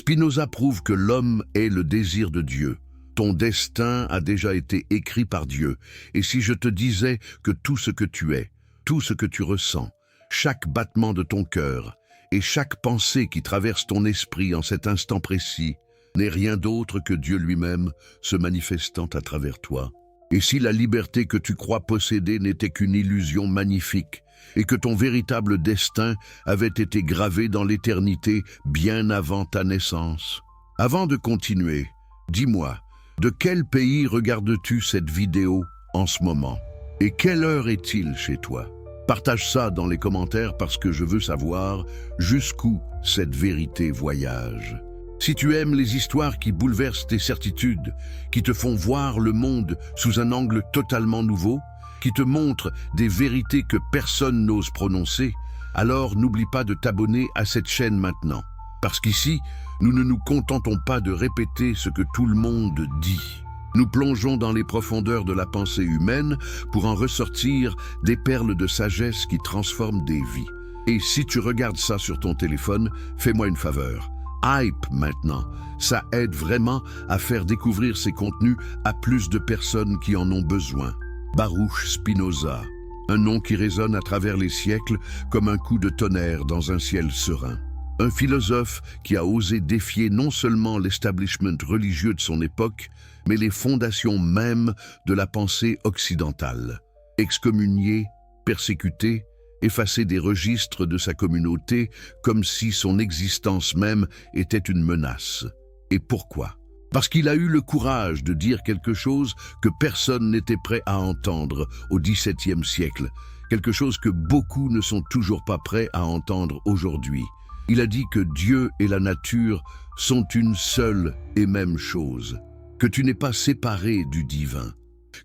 Spinoza prouve que l'homme est le désir de Dieu. Ton destin a déjà été écrit par Dieu. Et si je te disais que tout ce que tu es, tout ce que tu ressens, chaque battement de ton cœur et chaque pensée qui traverse ton esprit en cet instant précis n'est rien d'autre que Dieu lui-même se manifestant à travers toi? Et si la liberté que tu crois posséder n'était qu'une illusion magnifique et que ton véritable destin avait été gravé dans l'éternité bien avant ta naissance? Avant de continuer, dis-moi, de quel pays regardes-tu cette vidéo en ce moment? Et quelle heure est-il chez toi? Partage ça dans les commentaires parce que je veux savoir jusqu'où cette vérité voyage. Si tu aimes les histoires qui bouleversent tes certitudes, qui te font voir le monde sous un angle totalement nouveau, qui te montrent des vérités que personne n'ose prononcer, alors n'oublie pas de t'abonner à cette chaîne maintenant. Parce qu'ici, nous ne nous contentons pas de répéter ce que tout le monde dit. Nous plongeons dans les profondeurs de la pensée humaine pour en ressortir des perles de sagesse qui transforment des vies. Et si tu regardes ça sur ton téléphone, fais-moi une faveur. Hype maintenant, ça aide vraiment à faire découvrir ces contenus à plus de personnes qui en ont besoin. Baruch Spinoza, un nom qui résonne à travers les siècles comme un coup de tonnerre dans un ciel serein. Un philosophe qui a osé défier non seulement l'establishment religieux de son époque, mais les fondations mêmes de la pensée occidentale. Excommunié, persécuté, effacé des registres de sa communauté comme si son existence même était une menace. Et pourquoi? Parce qu'il a eu le courage de dire quelque chose que personne n'était prêt à entendre au XVIIe siècle, quelque chose que beaucoup ne sont toujours pas prêts à entendre aujourd'hui. Il a dit que Dieu et la nature sont une seule et même chose, que tu n'es pas séparé du divin,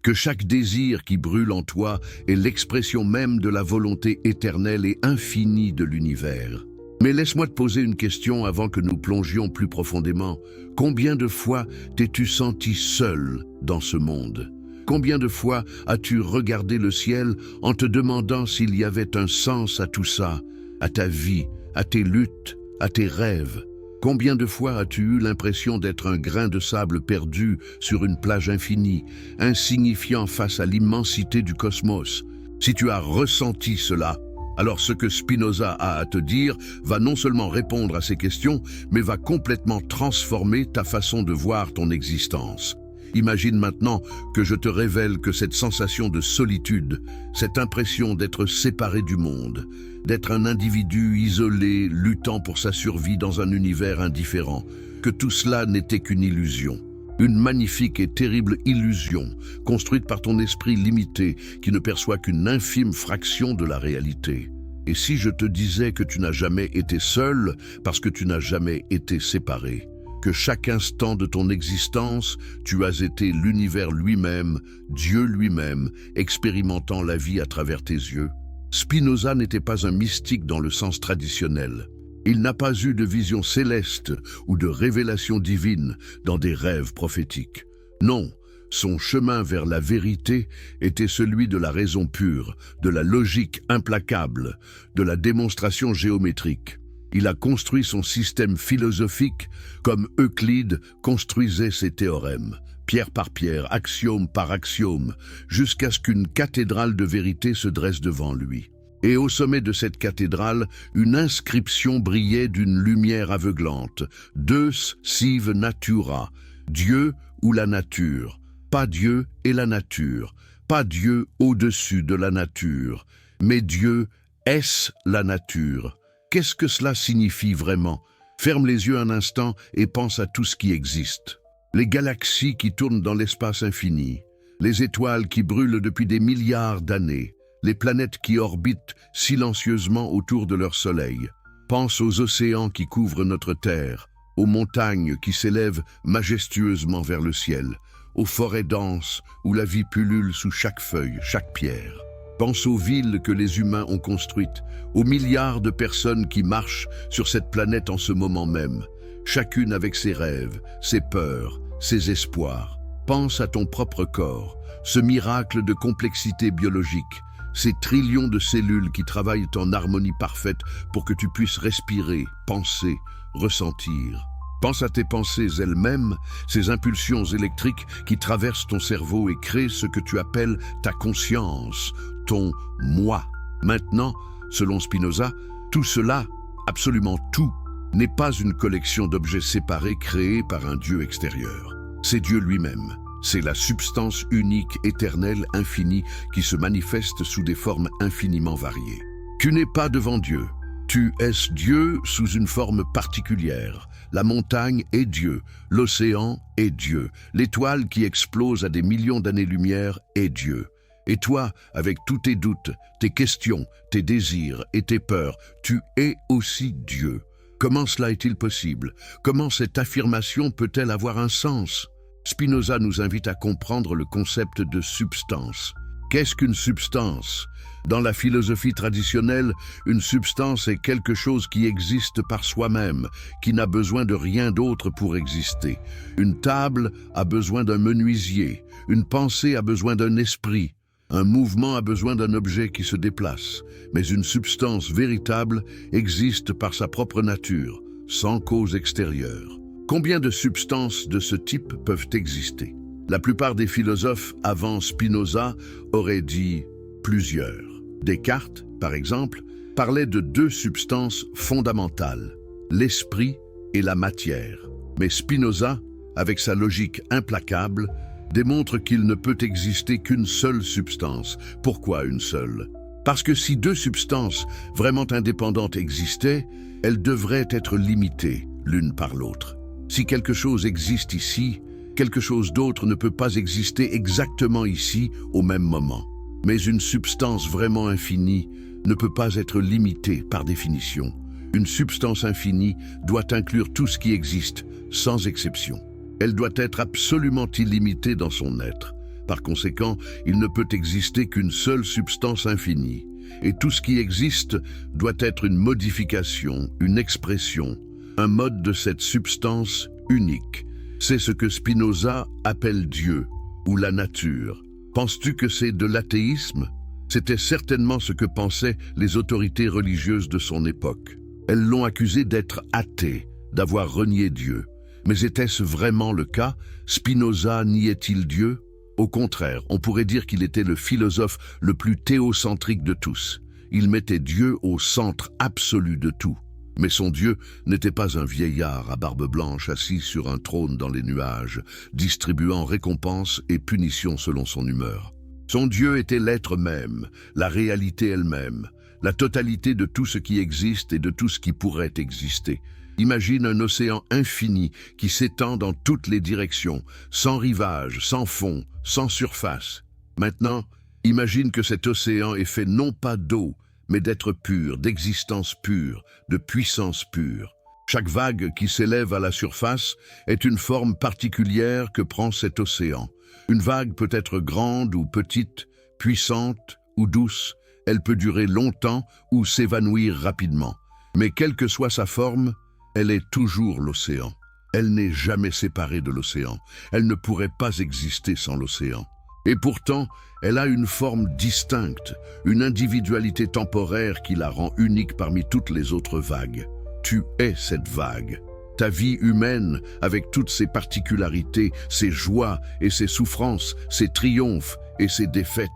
que chaque désir qui brûle en toi est l'expression même de la volonté éternelle et infinie de l'univers. Mais laisse-moi te poser une question avant que nous plongions plus profondément. Combien de fois t'es-tu senti seul dans ce monde? Combien de fois as-tu regardé le ciel en te demandant s'il y avait un sens à tout ça, à ta vie, à tes luttes, à tes rêves? Combien de fois as-tu eu l'impression d'être un grain de sable perdu sur une plage infinie, insignifiant face à l'immensité du cosmos? Si tu as ressenti cela, alors ce que Spinoza a à te dire va non seulement répondre à ces questions, mais va complètement transformer ta façon de voir ton existence. Imagine maintenant que je te révèle que cette sensation de solitude, cette impression d'être séparé du monde, d'être un individu isolé, luttant pour sa survie dans un univers indifférent, que tout cela n'était qu'une illusion. Une magnifique et terrible illusion, construite par ton esprit limité, qui ne perçoit qu'une infime fraction de la réalité. Et si je te disais que tu n'as jamais été seul, parce que tu n'as jamais été séparé, que chaque instant de ton existence, tu as été l'univers lui-même, Dieu lui-même, expérimentant la vie à travers tes yeux? Spinoza n'était pas un mystique dans le sens traditionnel. Il n'a pas eu de vision céleste ou de révélation divine dans des rêves prophétiques. Non, son chemin vers la vérité était celui de la raison pure, de la logique implacable, de la démonstration géométrique. Il a construit son système philosophique comme Euclide construisait ses théorèmes, pierre par pierre, axiome par axiome, jusqu'à ce qu'une cathédrale de vérité se dresse devant lui. Et au sommet de cette cathédrale, une inscription brillait d'une lumière aveuglante. Deus sive natura, Dieu ou la nature. Pas Dieu et la nature, pas Dieu au-dessus de la nature, mais Dieu est la nature. Qu'est-ce que cela signifie vraiment? Ferme les yeux un instant et pense à tout ce qui existe. Les galaxies qui tournent dans l'espace infini, les étoiles qui brûlent depuis des milliards d'années, les planètes qui orbitent silencieusement autour de leur soleil. Pense aux océans qui couvrent notre Terre, aux montagnes qui s'élèvent majestueusement vers le ciel, aux forêts denses où la vie pullule sous chaque feuille, chaque pierre. Pense aux villes que les humains ont construites, aux milliards de personnes qui marchent sur cette planète en ce moment même, chacune avec ses rêves, ses peurs, ses espoirs. Pense à ton propre corps, ce miracle de complexité biologique, ces trillions de cellules qui travaillent en harmonie parfaite pour que tu puisses respirer, penser, ressentir. Pense à tes pensées elles-mêmes, ces impulsions électriques qui traversent ton cerveau et créent ce que tu appelles ta conscience, ton moi. Maintenant, selon Spinoza, tout cela, absolument tout, n'est pas une collection d'objets séparés créés par un Dieu extérieur. C'est Dieu lui-même. C'est la substance unique, éternelle, infinie, qui se manifeste sous des formes infiniment variées. Tu n'es pas devant Dieu. Tu es Dieu sous une forme particulière. La montagne est Dieu, l'océan est Dieu, l'étoile qui explose à des millions d'années-lumière est Dieu. Et toi, avec tous tes doutes, tes questions, tes désirs et tes peurs, tu es aussi Dieu. Comment cela est-il possible? Comment cette affirmation peut-elle avoir un sens? Spinoza nous invite à comprendre le concept de substance. Qu'est-ce qu'une substance? Dans la philosophie traditionnelle, une substance est quelque chose qui existe par soi-même, qui n'a besoin de rien d'autre pour exister. Une table a besoin d'un menuisier, une pensée a besoin d'un esprit, un mouvement a besoin d'un objet qui se déplace. Mais une substance véritable existe par sa propre nature, sans cause extérieure. Combien de substances de ce type peuvent exister? La plupart des philosophes avant Spinoza auraient dit plusieurs. Descartes, par exemple, parlait de deux substances fondamentales, l'esprit et la matière. Mais Spinoza, avec sa logique implacable, démontre qu'il ne peut exister qu'une seule substance. Pourquoi une seule? Parce que si deux substances vraiment indépendantes existaient, elles devraient être limitées l'une par l'autre. Si quelque chose existe ici, quelque chose d'autre ne peut pas exister exactement ici au même moment. Mais une substance vraiment infinie ne peut pas être limitée par définition. Une substance infinie doit inclure tout ce qui existe, sans exception. Elle doit être absolument illimitée dans son être. Par conséquent, il ne peut exister qu'une seule substance infinie. Et tout ce qui existe doit être une modification, une expression, un mode de cette substance unique. C'est ce que Spinoza appelle Dieu ou la nature. Penses-tu que c'est de l'athéisme? C'était certainement ce que pensaient les autorités religieuses de son époque. Elles l'ont accusé d'être athée, d'avoir renié Dieu. Mais était-ce vraiment le cas? Spinoza niait-il Dieu? Au contraire, on pourrait dire qu'il était le philosophe le plus théocentrique de tous. Il mettait Dieu au centre absolu de tout. Mais son Dieu n'était pas un vieillard à barbe blanche assis sur un trône dans les nuages, distribuant récompenses et punitions selon son humeur. Son Dieu était l'être même, la réalité elle-même, la totalité de tout ce qui existe et de tout ce qui pourrait exister. Imagine un océan infini qui s'étend dans toutes les directions, sans rivage, sans fond, sans surface. Maintenant, imagine que cet océan est fait non pas d'eau, mais d'être pur, d'existence pure, de puissance pure. Chaque vague qui s'élève à la surface est une forme particulière que prend cet océan. Une vague peut être grande ou petite, puissante ou douce. Elle peut durer longtemps ou s'évanouir rapidement. Mais quelle que soit sa forme, elle est toujours l'océan. Elle n'est jamais séparée de l'océan. Elle ne pourrait pas exister sans l'océan. Et pourtant, elle a une forme distincte, une individualité temporaire qui la rend unique parmi toutes les autres vagues. Tu es cette vague. Ta vie humaine, avec toutes ses particularités, ses joies et ses souffrances, ses triomphes et ses défaites,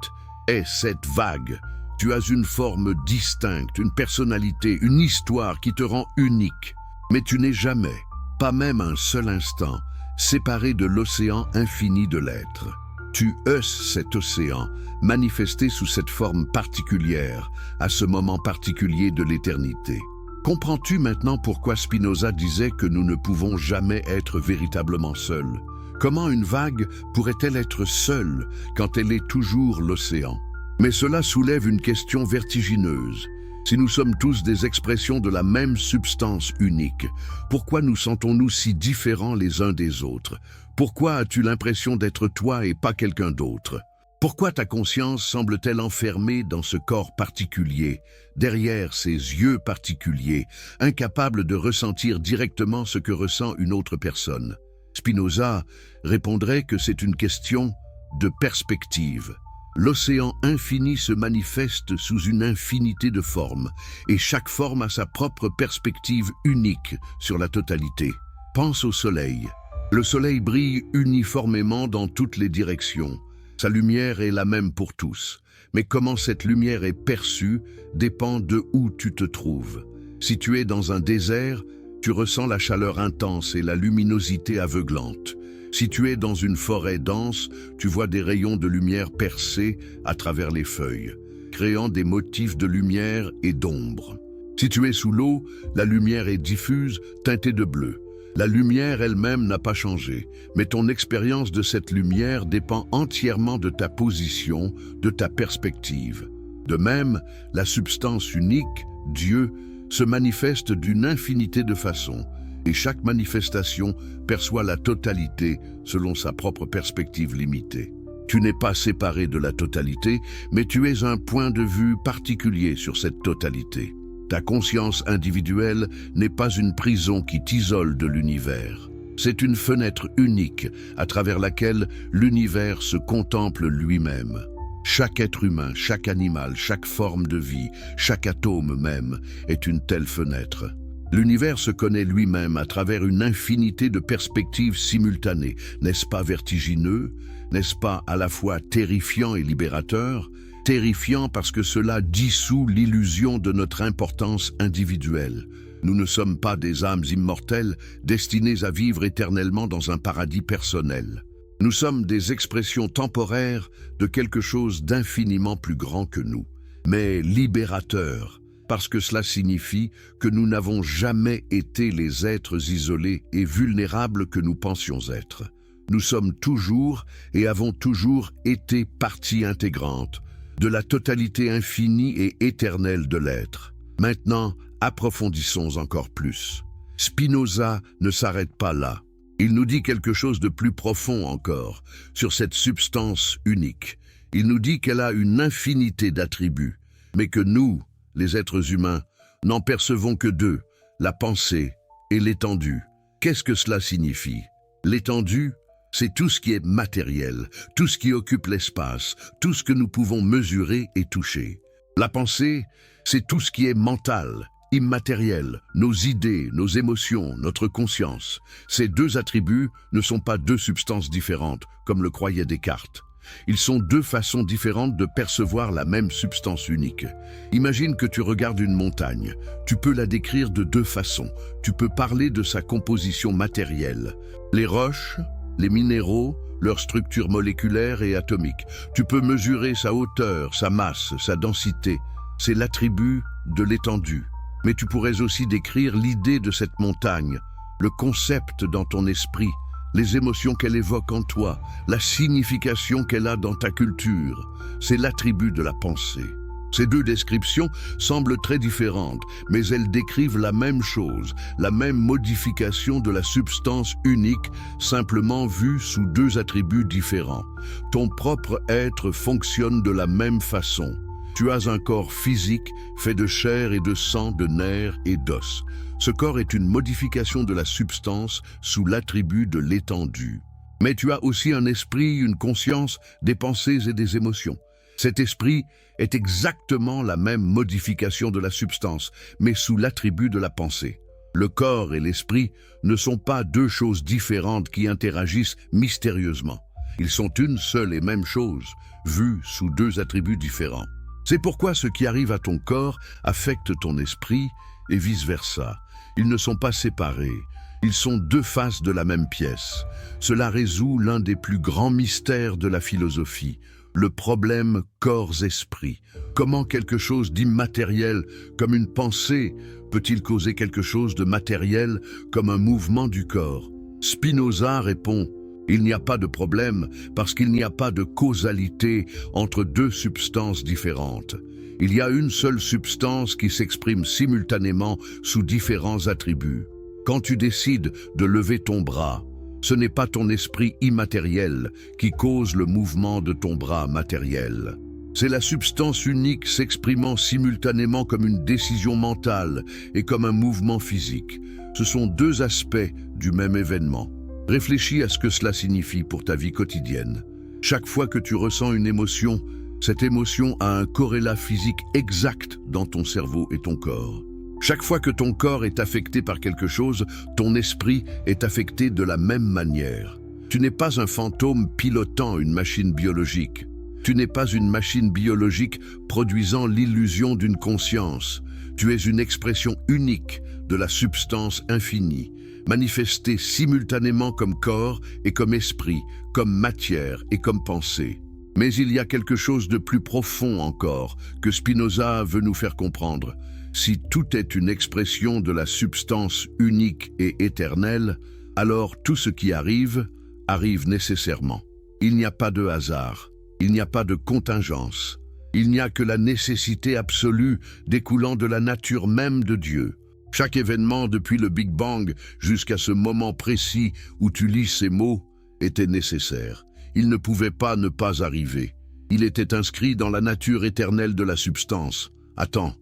est cette vague. Tu as une forme distincte, une personnalité, une histoire qui te rend unique. Mais tu n'es jamais, pas même un seul instant, séparé de l'océan infini de l'être. Tu es cet océan, manifesté sous cette forme particulière, à ce moment particulier de l'éternité. Comprends-tu maintenant pourquoi Spinoza disait que nous ne pouvons jamais être véritablement seuls? Comment une vague pourrait-elle être seule quand elle est toujours l'océan? Mais cela soulève une question vertigineuse. Si nous sommes tous des expressions de la même substance unique, pourquoi nous sentons-nous si différents les uns des autres? Pourquoi as-tu l'impression d'être toi et pas quelqu'un d'autre? Pourquoi ta conscience semble-t-elle enfermée dans ce corps particulier, derrière ces yeux particuliers, incapable de ressentir directement ce que ressent une autre personne? Spinoza répondrait que c'est une question de perspective. L'océan infini se manifeste sous une infinité de formes, et chaque forme a sa propre perspective unique sur la totalité. Pense au soleil. Le soleil brille uniformément dans toutes les directions. Sa lumière est la même pour tous. Mais comment cette lumière est perçue dépend de où tu te trouves. Si tu es dans un désert, tu ressens la chaleur intense et la luminosité aveuglante. Si tu es dans une forêt dense, tu vois des rayons de lumière percer à travers les feuilles, créant des motifs de lumière et d'ombre. Si tu es sous l'eau, la lumière est diffuse, teintée de bleu. La lumière elle-même n'a pas changé, mais ton expérience de cette lumière dépend entièrement de ta position, de ta perspective. De même, la substance unique, Dieu, se manifeste d'une infinité de façons, et chaque manifestation perçoit la totalité selon sa propre perspective limitée. Tu n'es pas séparé de la totalité, mais tu es un point de vue particulier sur cette totalité. Ta conscience individuelle n'est pas une prison qui t'isole de l'univers. C'est une fenêtre unique à travers laquelle l'univers se contemple lui-même. Chaque être humain, chaque animal, chaque forme de vie, chaque atome même est une telle fenêtre. L'univers se connaît lui-même à travers une infinité de perspectives simultanées. N'est-ce pas vertigineux? N'est-ce pas à la fois terrifiant et libérateur? Terrifiant parce que cela dissout l'illusion de notre importance individuelle. Nous ne sommes pas des âmes immortelles destinées à vivre éternellement dans un paradis personnel. Nous sommes des expressions temporaires de quelque chose d'infiniment plus grand que nous, mais libérateur, parce que cela signifie que nous n'avons jamais été les êtres isolés et vulnérables que nous pensions être. Nous sommes toujours et avons toujours été partie intégrante de la totalité infinie et éternelle de l'être. Maintenant, approfondissons encore plus. Spinoza ne s'arrête pas là. Il nous dit quelque chose de plus profond encore sur cette substance unique. Il nous dit qu'elle a une infinité d'attributs, mais que nous, les êtres humains, n'en percevons que deux, la pensée et l'étendue. Qu'est-ce que cela signifie? L'étendue, c'est tout ce qui est matériel, tout ce qui occupe l'espace, tout ce que nous pouvons mesurer et toucher. La pensée, c'est tout ce qui est mental, immatériel, nos idées, nos émotions, notre conscience. Ces deux attributs ne sont pas deux substances différentes, comme le croyait Descartes. Ils sont deux façons différentes de percevoir la même substance unique. Imagine que tu regardes une montagne. Tu peux la décrire de deux façons. Tu peux parler de sa composition matérielle. Les roches, les minéraux, leur structure moléculaire et atomique. Tu peux mesurer sa hauteur, sa masse, sa densité. C'est l'attribut de l'étendue. Mais tu pourrais aussi décrire l'idée de cette montagne, le concept dans ton esprit, les émotions qu'elle évoque en toi, la signification qu'elle a dans ta culture. C'est l'attribut de la pensée. Ces deux descriptions semblent très différentes, mais elles décrivent la même chose, la même modification de la substance unique, simplement vue sous deux attributs différents. Ton propre être fonctionne de la même façon. Tu as un corps physique fait de chair et de sang, de nerfs et d'os. Ce corps est une modification de la substance sous l'attribut de l'étendue. Mais tu as aussi un esprit, une conscience, des pensées et des émotions. Cet esprit est exactement la même modification de la substance, mais sous l'attribut de la pensée. Le corps et l'esprit ne sont pas deux choses différentes qui interagissent mystérieusement. Ils sont une seule et même chose, vus sous deux attributs différents. C'est pourquoi ce qui arrive à ton corps affecte ton esprit et vice-versa. Ils ne sont pas séparés. Ils sont deux faces de la même pièce. Cela résout l'un des plus grands mystères de la philosophie, le problème corps-esprit. Comment quelque chose d'immatériel, comme une pensée, peut-il causer quelque chose de matériel, comme un mouvement du corps? Spinoza répond: il n'y a pas de problème parce qu'il n'y a pas de causalité entre deux substances différentes. Il y a une seule substance qui s'exprime simultanément sous différents attributs. Quand tu décides de lever ton bras, ce n'est pas ton esprit immatériel qui cause le mouvement de ton bras matériel. C'est la substance unique s'exprimant simultanément comme une décision mentale et comme un mouvement physique. Ce sont deux aspects du même événement. Réfléchis à ce que cela signifie pour ta vie quotidienne. Chaque fois que tu ressens une émotion, cette émotion a un corrélat physique exact dans ton cerveau et ton corps. Chaque fois que ton corps est affecté par quelque chose, ton esprit est affecté de la même manière. Tu n'es pas un fantôme pilotant une machine biologique. Tu n'es pas une machine biologique produisant l'illusion d'une conscience. Tu es une expression unique de la substance infinie, manifestée simultanément comme corps et comme esprit, comme matière et comme pensée. Mais il y a quelque chose de plus profond encore que Spinoza veut nous faire comprendre. Si tout est une expression de la substance unique et éternelle, alors tout ce qui arrive, arrive nécessairement. Il n'y a pas de hasard, il n'y a pas de contingence, il n'y a que la nécessité absolue découlant de la nature même de Dieu. Chaque événement depuis le Big Bang jusqu'à ce moment précis où tu lis ces mots était nécessaire. Il ne pouvait pas ne pas arriver. Il était inscrit dans la nature éternelle de la substance. Attends.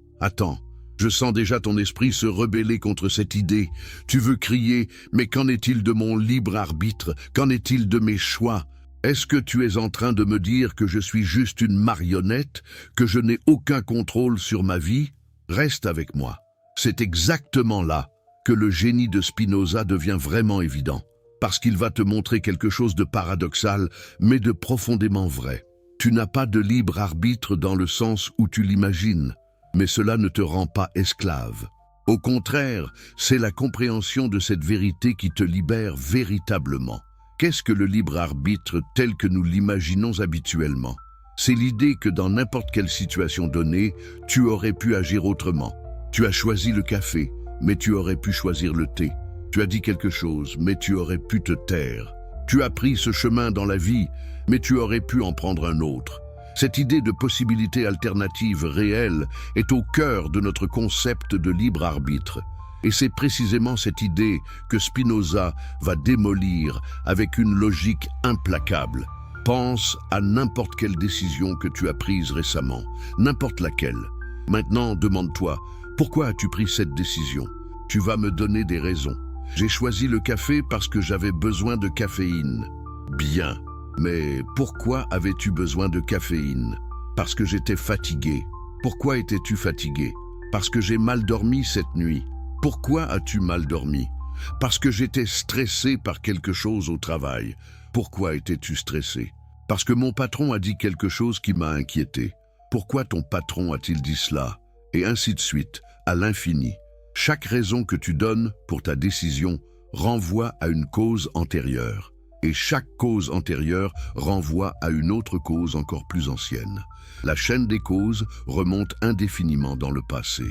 Je sens déjà ton esprit se rebeller contre cette idée. Tu veux crier, mais qu'en est-il de mon libre arbitre? Qu'en est-il de mes choix? Est-ce que tu es en train de me dire que je suis juste une marionnette, que je n'ai aucun contrôle sur ma vie? Reste avec moi. C'est exactement là que le génie de Spinoza devient vraiment évident, parce qu'il va te montrer quelque chose de paradoxal, mais de profondément vrai. Tu n'as pas de libre arbitre dans le sens où tu l'imagines, mais cela ne te rend pas esclave. Au contraire, c'est la compréhension de cette vérité qui te libère véritablement. Qu'est-ce que le libre arbitre tel que nous l'imaginons habituellement? C'est l'idée que dans n'importe quelle situation donnée, tu aurais pu agir autrement. Tu as choisi le café, mais tu aurais pu choisir le thé. Tu as dit quelque chose, mais tu aurais pu te taire. Tu as pris ce chemin dans la vie, mais tu aurais pu en prendre un autre. Cette idée de possibilité alternative réelle est au cœur de notre concept de libre arbitre. Et c'est précisément cette idée que Spinoza va démolir avec une logique implacable. Pense à n'importe quelle décision que tu as prise récemment, n'importe laquelle. Maintenant, demande-toi, pourquoi as-tu pris cette décision? Tu vas me donner des raisons. J'ai choisi le café parce que j'avais besoin de caféine. Bien. Mais pourquoi avais-tu besoin de caféine? Parce que j'étais fatigué. Pourquoi étais-tu fatigué? Parce que j'ai mal dormi cette nuit. Pourquoi as-tu mal dormi? Parce que j'étais stressé par quelque chose au travail. Pourquoi étais-tu stressé? Parce que mon patron a dit quelque chose qui m'a inquiété. Pourquoi ton patron a-t-il dit cela? Et ainsi de suite, à l'infini. Chaque raison que tu donnes pour ta décision renvoie à une cause antérieure. Et chaque cause antérieure renvoie à une autre cause encore plus ancienne. La chaîne des causes remonte indéfiniment dans le passé.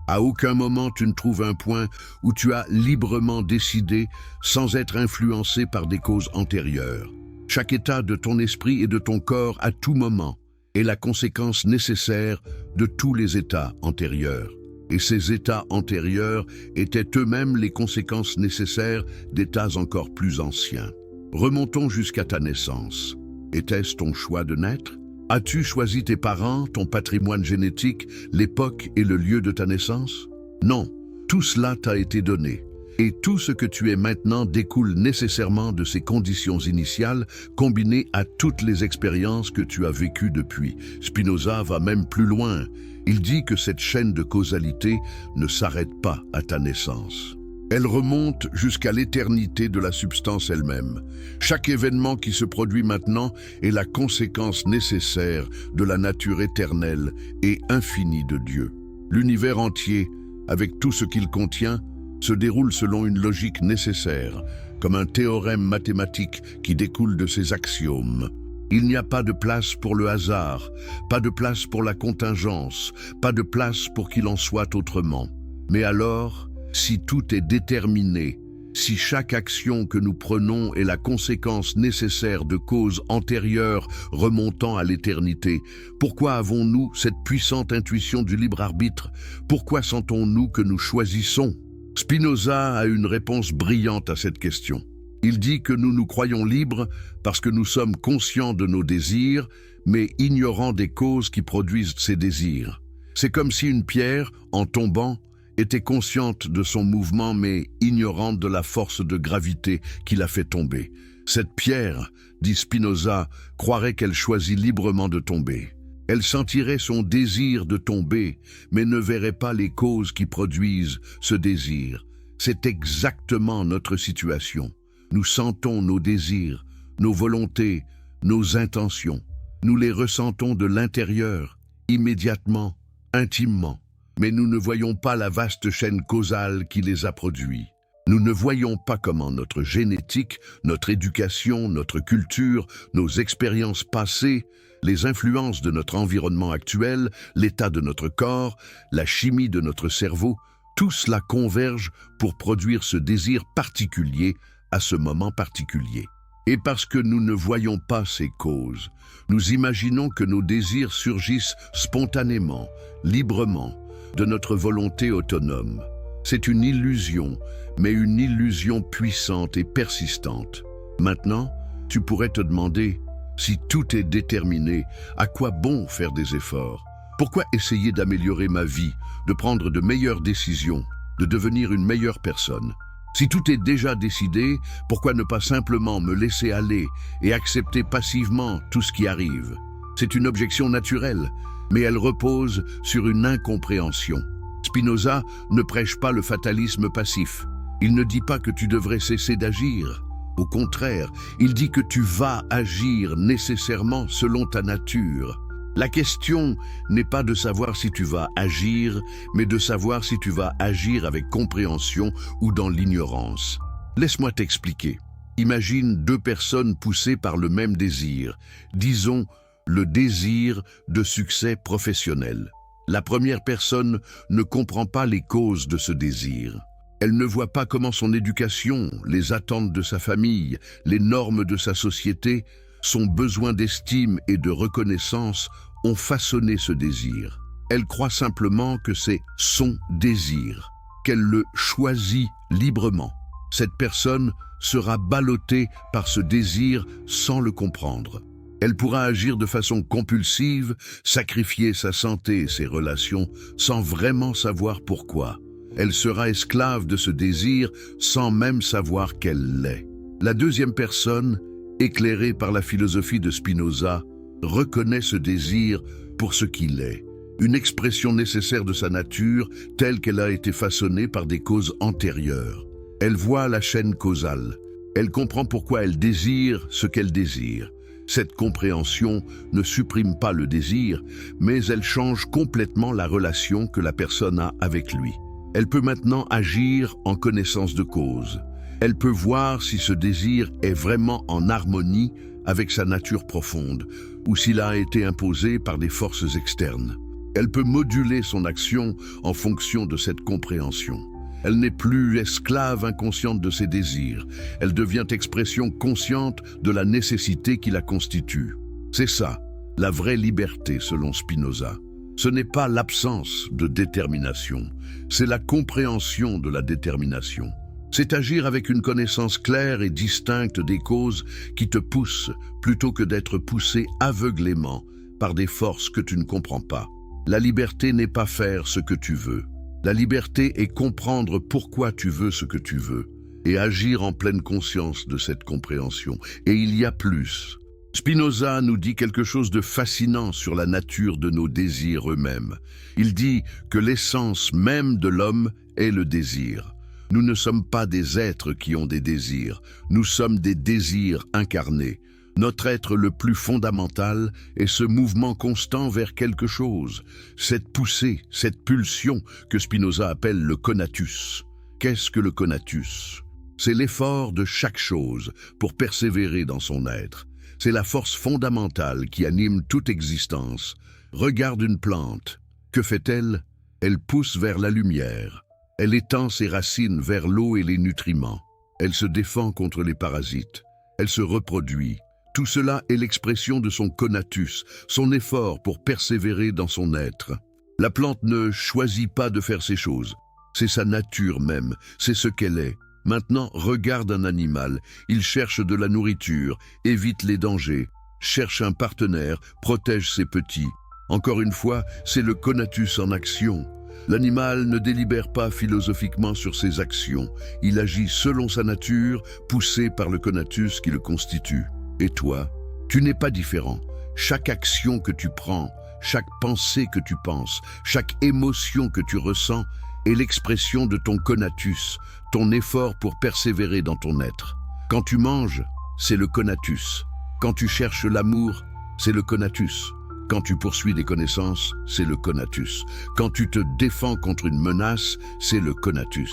À aucun moment tu ne trouves un point où tu as librement décidé sans être influencé par des causes antérieures. Chaque état de ton esprit et de ton corps à tout moment est la conséquence nécessaire de tous les états antérieurs. Et ces états antérieurs étaient eux-mêmes les conséquences nécessaires d'états encore plus anciens. Remontons jusqu'à ta naissance. Était-ce ton choix de naître? As-tu choisi tes parents, ton patrimoine génétique, l'époque et le lieu de ta naissance? Non, tout cela t'a été donné. Et tout ce que tu es maintenant découle nécessairement de ces conditions initiales combinées à toutes les expériences que tu as vécues depuis. Spinoza va même plus loin. Il dit que cette chaîne de causalité ne s'arrête pas à ta naissance. Elle remonte jusqu'à l'éternité de la substance elle-même. Chaque événement qui se produit maintenant est la conséquence nécessaire de la nature éternelle et infinie de Dieu. L'univers entier, avec tout ce qu'il contient, se déroule selon une logique nécessaire, comme un théorème mathématique qui découle de ses axiomes. Il n'y a pas de place pour le hasard, pas de place pour la contingence, pas de place pour qu'il en soit autrement. Mais alors, si tout est déterminé, si chaque action que nous prenons est la conséquence nécessaire de causes antérieures remontant à l'éternité, pourquoi avons-nous cette puissante intuition du libre arbitre? Pourquoi sentons-nous que nous choisissons? Spinoza a une réponse brillante à cette question. Il dit que nous nous croyons libres parce que nous sommes conscients de nos désirs, mais ignorants des causes qui produisent ces désirs. C'est comme si une pierre, en tombant, était consciente de son mouvement mais ignorante de la force de gravité qui la fait tomber. Cette pierre, dit Spinoza, croirait qu'elle choisit librement de tomber. Elle sentirait son désir de tomber, mais ne verrait pas les causes qui produisent ce désir. C'est exactement notre situation. Nous sentons nos désirs, nos volontés, nos intentions. Nous les ressentons de l'intérieur, immédiatement, intimement. Mais nous ne voyons pas la vaste chaîne causale qui les a produits. Nous ne voyons pas comment notre génétique, notre éducation, notre culture, nos expériences passées, les influences de notre environnement actuel, l'état de notre corps, la chimie de notre cerveau, tout cela converge pour produire ce désir particulier à ce moment particulier. Et parce que nous ne voyons pas ces causes, nous imaginons que nos désirs surgissent spontanément, librement, de notre volonté autonome. C'est une illusion, mais une illusion puissante et persistante. Maintenant, tu pourrais te demander, si tout est déterminé, à quoi bon faire des efforts? Pourquoi essayer d'améliorer ma vie, de prendre de meilleures décisions, de devenir une meilleure personne? Si tout est déjà décidé, pourquoi ne pas simplement me laisser aller et accepter passivement tout ce qui arrive? C'est une objection naturelle, mais elle repose sur une incompréhension. Spinoza ne prêche pas le fatalisme passif. Il ne dit pas que tu devrais cesser d'agir. Au contraire, il dit que tu vas agir nécessairement selon ta nature. La question n'est pas de savoir si tu vas agir, mais de savoir si tu vas agir avec compréhension ou dans l'ignorance. Laisse-moi t'expliquer. Imagine deux personnes poussées par le même désir, disons le désir de succès professionnel. La première personne ne comprend pas les causes de ce désir. Elle ne voit pas comment son éducation, les attentes de sa famille, les normes de sa société, son besoin d'estime et de reconnaissance ont façonné ce désir. Elle croit simplement que c'est son désir, qu'elle le choisit librement. Cette personne sera ballottée par ce désir sans le comprendre. Elle pourra agir de façon compulsive, sacrifier sa santé et ses relations sans vraiment savoir pourquoi. Elle sera esclave de ce désir sans même savoir qu'elle l'est. La deuxième personne, éclairée par la philosophie de Spinoza, reconnaît ce désir pour ce qu'il est, une expression nécessaire de sa nature telle qu'elle a été façonnée par des causes antérieures. Elle voit la chaîne causale. Elle comprend pourquoi elle désire ce qu'elle désire. Cette compréhension ne supprime pas le désir, mais elle change complètement la relation que la personne a avec lui. Elle peut maintenant agir en connaissance de cause. Elle peut voir si ce désir est vraiment en harmonie avec sa nature profonde ou s'il a été imposé par des forces externes. Elle peut moduler son action en fonction de cette compréhension. Elle n'est plus esclave inconsciente de ses désirs. Elle devient expression consciente de la nécessité qui la constitue. C'est ça, la vraie liberté selon Spinoza. Ce n'est pas l'absence de détermination, c'est la compréhension de la détermination. C'est agir avec une connaissance claire et distincte des causes qui te poussent plutôt que d'être poussé aveuglément par des forces que tu ne comprends pas. La liberté n'est pas faire ce que tu veux. La liberté est comprendre pourquoi tu veux ce que tu veux et agir en pleine conscience de cette compréhension. Et il y a plus. Spinoza nous dit quelque chose de fascinant sur la nature de nos désirs eux-mêmes. Il dit que l'essence même de l'homme est le désir. Nous ne sommes pas des êtres qui ont des désirs, nous sommes des désirs incarnés. Notre être le plus fondamental est ce mouvement constant vers quelque chose, cette poussée, cette pulsion que Spinoza appelle le conatus. Qu'est-ce que le conatus? C'est l'effort de chaque chose pour persévérer dans son être. C'est la force fondamentale qui anime toute existence. Regarde une plante. Que fait-elle? Elle pousse vers la lumière. Elle étend ses racines vers l'eau et les nutriments. Elle se défend contre les parasites. Elle se reproduit. Tout cela est l'expression de son conatus, son effort pour persévérer dans son être. La plante ne choisit pas de faire ces choses. C'est sa nature même, c'est ce qu'elle est. Maintenant, regarde un animal. Il cherche de la nourriture, évite les dangers, cherche un partenaire, protège ses petits. Encore une fois, c'est le conatus en action. L'animal ne délibère pas philosophiquement sur ses actions. Il agit selon sa nature, poussé par le conatus qui le constitue. Et toi, tu n'es pas différent. Chaque action que tu prends, chaque pensée que tu penses, chaque émotion que tu ressens est l'expression de ton conatus, ton effort pour persévérer dans ton être. Quand tu manges, c'est le conatus. Quand tu cherches l'amour, c'est le conatus. Quand tu poursuis des connaissances, c'est le conatus. Quand tu te défends contre une menace, c'est le conatus.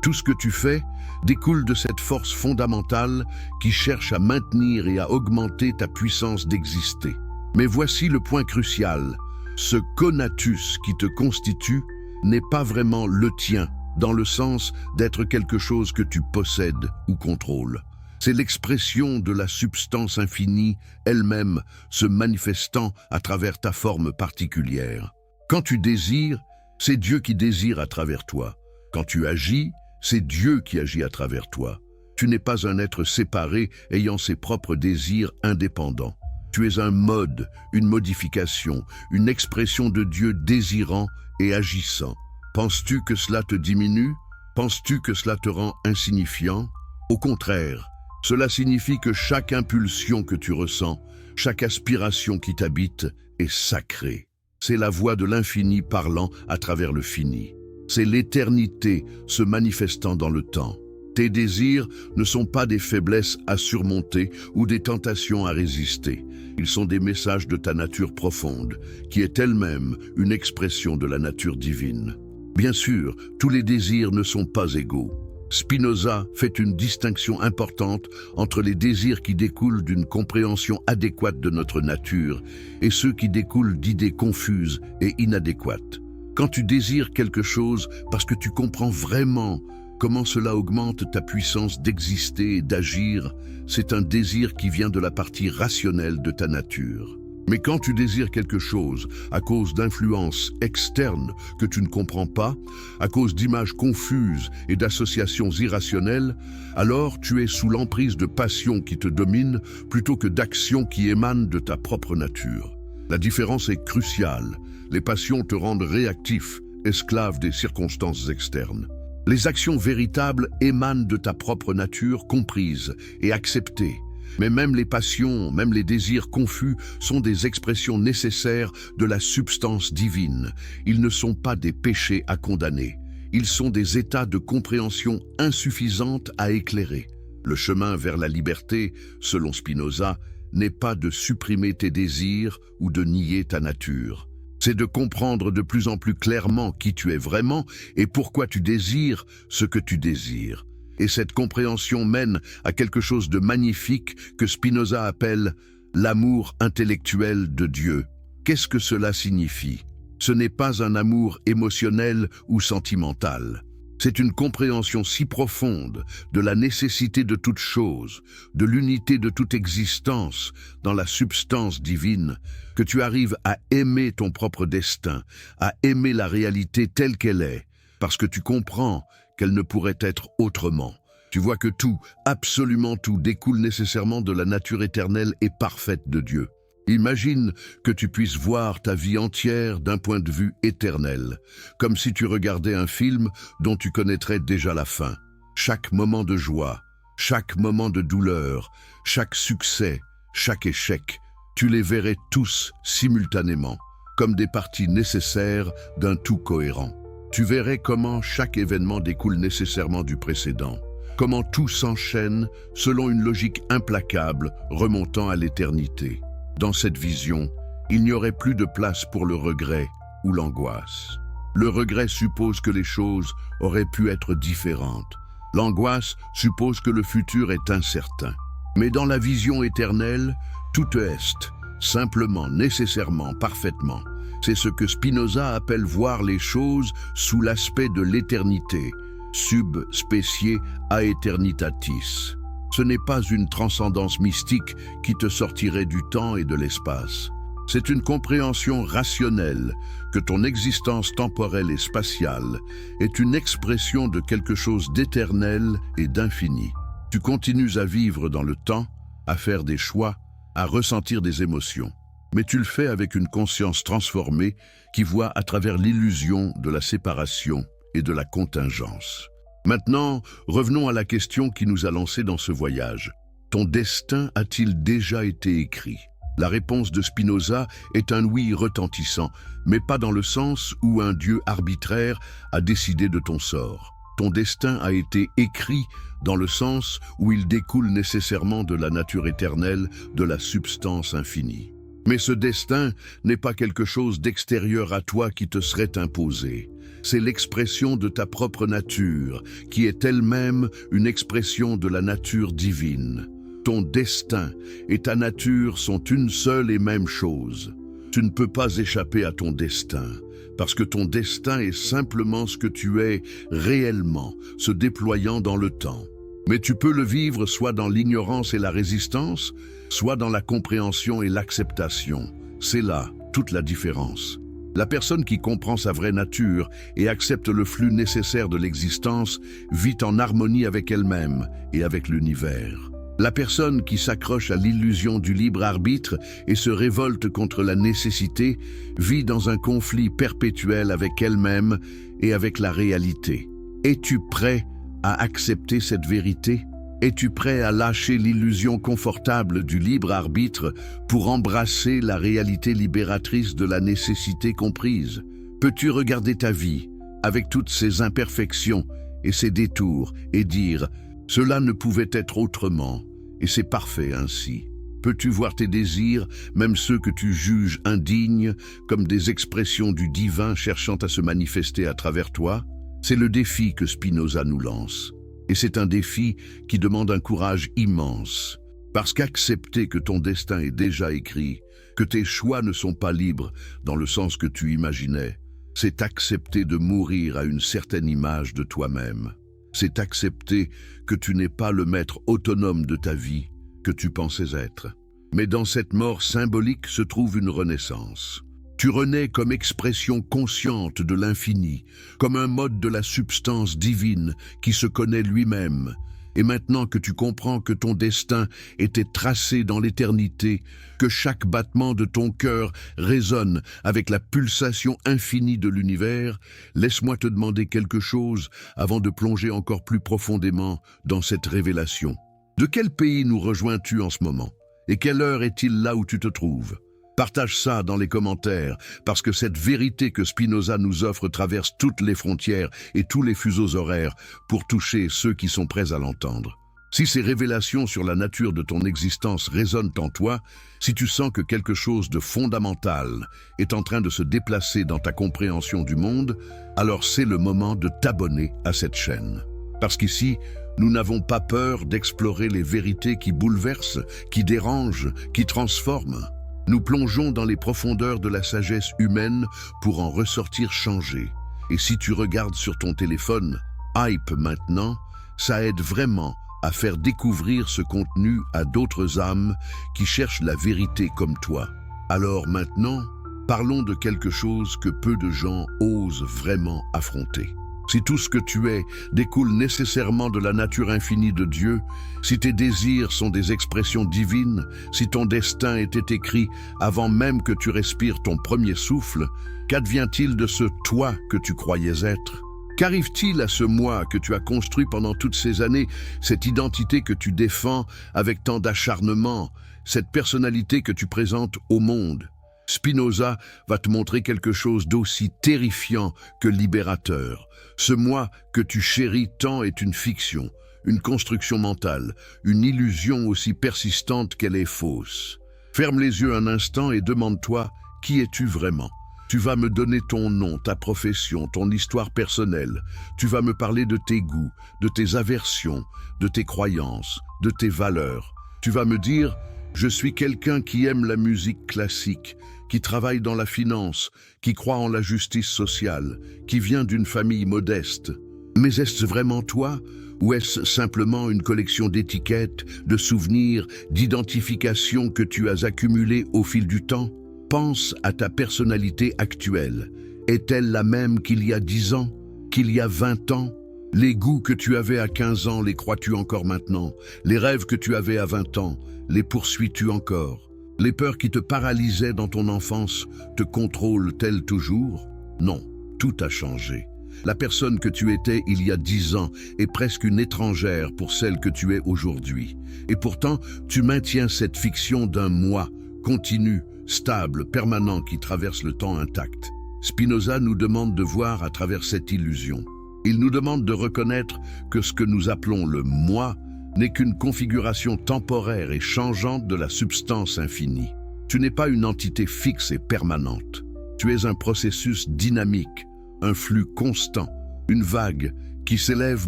Tout ce que tu fais découle de cette force fondamentale qui cherche à maintenir et à augmenter ta puissance d'exister. Mais voici le point crucial. Ce conatus qui te constitue n'est pas vraiment le tien, dans le sens d'être quelque chose que tu possèdes ou contrôles. C'est l'expression de la substance infinie, elle-même se manifestant à travers ta forme particulière. Quand tu désires, c'est Dieu qui désire à travers toi. Quand tu agis, c'est Dieu qui agit à travers toi. Tu n'es pas un être séparé ayant ses propres désirs indépendants. Tu es un mode, une modification, une expression de Dieu désirant et agissant. Penses-tu que cela te diminue? Penses-tu que cela te rend insignifiant? Au contraire, cela signifie que chaque impulsion que tu ressens, chaque aspiration qui t'habite est sacrée. C'est la voix de l'infini parlant à travers le fini. C'est l'éternité se manifestant dans le temps. Tes désirs ne sont pas des faiblesses à surmonter ou des tentations à résister. Ils sont des messages de ta nature profonde, qui est elle-même une expression de la nature divine. Bien sûr, tous les désirs ne sont pas égaux. Spinoza fait une distinction importante entre les désirs qui découlent d'une compréhension adéquate de notre nature et ceux qui découlent d'idées confuses et inadéquates. Quand tu désires quelque chose parce que tu comprends vraiment comment cela augmente ta puissance d'exister et d'agir, c'est un désir qui vient de la partie rationnelle de ta nature. Mais quand tu désires quelque chose à cause d'influences externes que tu ne comprends pas, à cause d'images confuses et d'associations irrationnelles, alors tu es sous l'emprise de passions qui te dominent plutôt que d'actions qui émanent de ta propre nature. La différence est cruciale. Les passions te rendent réactif, esclave des circonstances externes. Les actions véritables émanent de ta propre nature comprise et acceptée. Mais même les passions, même les désirs confus sont des expressions nécessaires de la substance divine. Ils ne sont pas des péchés à condamner. Ils sont des états de compréhension insuffisante à éclairer. Le chemin vers la liberté, selon Spinoza, n'est pas de supprimer tes désirs ou de nier ta nature. C'est de comprendre de plus en plus clairement qui tu es vraiment et pourquoi tu désires ce que tu désires. Et cette compréhension mène à quelque chose de magnifique que Spinoza appelle l'amour intellectuel de Dieu. Qu'est-ce que cela signifie? Ce n'est pas un amour émotionnel ou sentimental. C'est une compréhension si profonde de la nécessité de toute chose, de l'unité de toute existence dans la substance divine, que tu arrives à aimer ton propre destin, à aimer la réalité telle qu'elle est, parce que tu comprends qu'elle ne pourrait être autrement. Tu vois que tout, absolument tout, découle nécessairement de la nature éternelle et parfaite de Dieu. Imagine que tu puisses voir ta vie entière d'un point de vue éternel, comme si tu regardais un film dont tu connaîtrais déjà la fin. Chaque moment de joie, chaque moment de douleur, chaque succès, chaque échec, tu les verrais tous simultanément, comme des parties nécessaires d'un tout cohérent. Tu verrais comment chaque événement découle nécessairement du précédent, comment tout s'enchaîne selon une logique implacable remontant à l'éternité. Dans cette vision, il n'y aurait plus de place pour le regret ou l'angoisse. Le regret suppose que les choses auraient pu être différentes. L'angoisse suppose que le futur est incertain. Mais dans la vision éternelle, tout est, simplement, nécessairement, parfaitement. C'est ce que Spinoza appelle voir les choses sous l'aspect de l'éternité, sub specie aeternitatis. Ce n'est pas une transcendance mystique qui te sortirait du temps et de l'espace. C'est une compréhension rationnelle que ton existence temporelle et spatiale est une expression de quelque chose d'éternel et d'infini. Tu continues à vivre dans le temps, à faire des choix, à ressentir des émotions. Mais tu le fais avec une conscience transformée qui voit à travers l'illusion de la séparation et de la contingence. Maintenant, revenons à la question qui nous a lancés dans ce voyage. Ton destin a-t-il déjà été écrit? La réponse de Spinoza est un oui retentissant, mais pas dans le sens où un Dieu arbitraire a décidé de ton sort. Ton destin a été écrit dans le sens où il découle nécessairement de la nature éternelle, de la substance infinie. Mais ce destin n'est pas quelque chose d'extérieur à toi qui te serait imposé. C'est l'expression de ta propre nature, qui est elle-même une expression de la nature divine. Ton destin et ta nature sont une seule et même chose. Tu ne peux pas échapper à ton destin, parce que ton destin est simplement ce que tu es réellement, se déployant dans le temps. Mais tu peux le vivre soit dans l'ignorance et la résistance, soit dans la compréhension et l'acceptation. C'est là toute la différence. La personne qui comprend sa vraie nature et accepte le flux nécessaire de l'existence vit en harmonie avec elle-même et avec l'univers. La personne qui s'accroche à l'illusion du libre arbitre et se révolte contre la nécessité vit dans un conflit perpétuel avec elle-même et avec la réalité. Es-tu prêt à accepter cette vérité? Es-tu prêt à lâcher l'illusion confortable du libre arbitre pour embrasser la réalité libératrice de la nécessité comprise? Peux-tu regarder ta vie avec toutes ses imperfections et ses détours et dire « Cela ne pouvait être autrement » et c'est parfait ainsi? Peux-tu voir tes désirs, même ceux que tu juges indignes, comme des expressions du divin cherchant à se manifester à travers toi? C'est le défi que Spinoza nous lance. Et c'est un défi qui demande un courage immense. Parce qu'accepter que ton destin est déjà écrit, que tes choix ne sont pas libres dans le sens que tu imaginais, c'est accepter de mourir à une certaine image de toi-même. C'est accepter que tu n'es pas le maître autonome de ta vie que tu pensais être. Mais dans cette mort symbolique se trouve une renaissance. Tu renais comme expression consciente de l'infini, comme un mode de la substance divine qui se connaît lui-même. Et maintenant que tu comprends que ton destin était tracé dans l'éternité, que chaque battement de ton cœur résonne avec la pulsation infinie de l'univers, laisse-moi te demander quelque chose avant de plonger encore plus profondément dans cette révélation. De quel pays nous rejoins-tu en ce moment? Et quelle heure est-il là où tu te trouves? Partage ça dans les commentaires, parce que cette vérité que Spinoza nous offre traverse toutes les frontières et tous les fuseaux horaires pour toucher ceux qui sont prêts à l'entendre. Si ces révélations sur la nature de ton existence résonnent en toi, si tu sens que quelque chose de fondamental est en train de se déplacer dans ta compréhension du monde, alors c'est le moment de t'abonner à cette chaîne. Parce qu'ici, nous n'avons pas peur d'explorer les vérités qui bouleversent, qui dérangent, qui transforment. Nous plongeons dans les profondeurs de la sagesse humaine pour en ressortir changés. Et si tu regardes sur ton téléphone, Hype maintenant, ça aide vraiment à faire découvrir ce contenu à d'autres âmes qui cherchent la vérité comme toi. Alors maintenant, parlons de quelque chose que peu de gens osent vraiment affronter. Si tout ce que tu es découle nécessairement de la nature infinie de Dieu, si tes désirs sont des expressions divines, si ton destin était écrit avant même que tu respires ton premier souffle, qu'advient-il de ce toi que tu croyais être? Qu'arrive-t-il à ce moi que tu as construit pendant toutes ces années, cette identité que tu défends avec tant d'acharnement, cette personnalité que tu présentes au monde? Spinoza va te montrer quelque chose d'aussi terrifiant que libérateur. Ce moi que tu chéris tant est une fiction, une construction mentale, une illusion aussi persistante qu'elle est fausse. Ferme les yeux un instant et demande-toi, qui es-tu vraiment? Tu vas me donner ton nom, ta profession, ton histoire personnelle. Tu vas me parler de tes goûts, de tes aversions, de tes croyances, de tes valeurs. Tu vas me dire, je suis quelqu'un qui aime la musique classique, qui travaille dans la finance, qui croit en la justice sociale, qui vient d'une famille modeste. Mais est-ce vraiment toi? Ou est-ce simplement une collection d'étiquettes, de souvenirs, d'identifications que tu as accumulées au fil du temps? Pense à ta personnalité actuelle. Est-elle la même qu'il y a 10 ans? Qu'il y a 20 ans? Les goûts que tu avais à 15 ans, les crois-tu encore maintenant? Les rêves que tu avais à 20 ans, les poursuis-tu encore? Les peurs qui te paralysaient dans ton enfance te contrôlent-elles toujours? Non, tout a changé. La personne que tu étais il y a 10 ans est presque une étrangère pour celle que tu es aujourd'hui. Et pourtant, tu maintiens cette fiction d'un moi continu, stable, permanent qui traverse le temps intact. Spinoza nous demande de voir à travers cette illusion. Il nous demande de reconnaître que ce que nous appelons le « moi » n'est qu'une configuration temporaire et changeante de la substance infinie. Tu n'es pas une entité fixe et permanente. Tu es un processus dynamique, un flux constant, une vague qui s'élève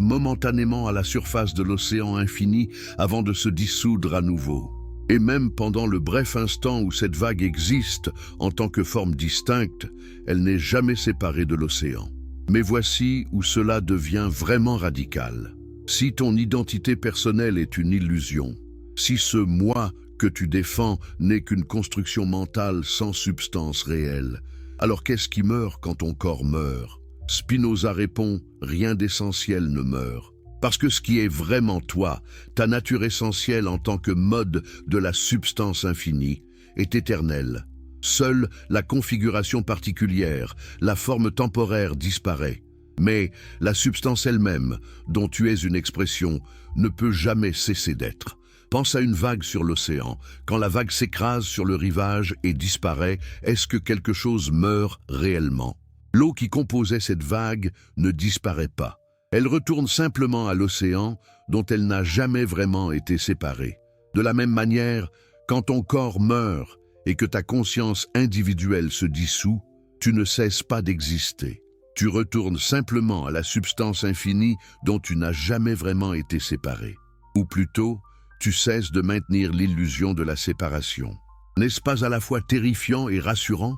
momentanément à la surface de l'océan infini avant de se dissoudre à nouveau. Et même pendant le bref instant où cette vague existe en tant que forme distincte, elle n'est jamais séparée de l'océan. Mais voici où cela devient vraiment radical. Si ton identité personnelle est une illusion, si ce « moi » que tu défends n'est qu'une construction mentale sans substance réelle, alors qu'est-ce qui meurt quand ton corps meurt? Spinoza répond « rien d'essentiel ne meurt ». Parce que ce qui est vraiment toi, ta nature essentielle en tant que mode de la substance infinie, est éternelle. Seule la configuration particulière, la forme temporaire disparaît. Mais la substance elle-même, dont tu es une expression, ne peut jamais cesser d'être. Pense à une vague sur l'océan. Quand la vague s'écrase sur le rivage et disparaît, est-ce que quelque chose meurt réellement? L'eau qui composait cette vague ne disparaît pas. Elle retourne simplement à l'océan dont elle n'a jamais vraiment été séparée. De la même manière, quand ton corps meurt et que ta conscience individuelle se dissout, tu ne cesses pas d'exister. Tu retournes simplement à la substance infinie dont tu n'as jamais vraiment été séparé. Ou plutôt, tu cesses de maintenir l'illusion de la séparation. N'est-ce pas à la fois terrifiant et rassurant?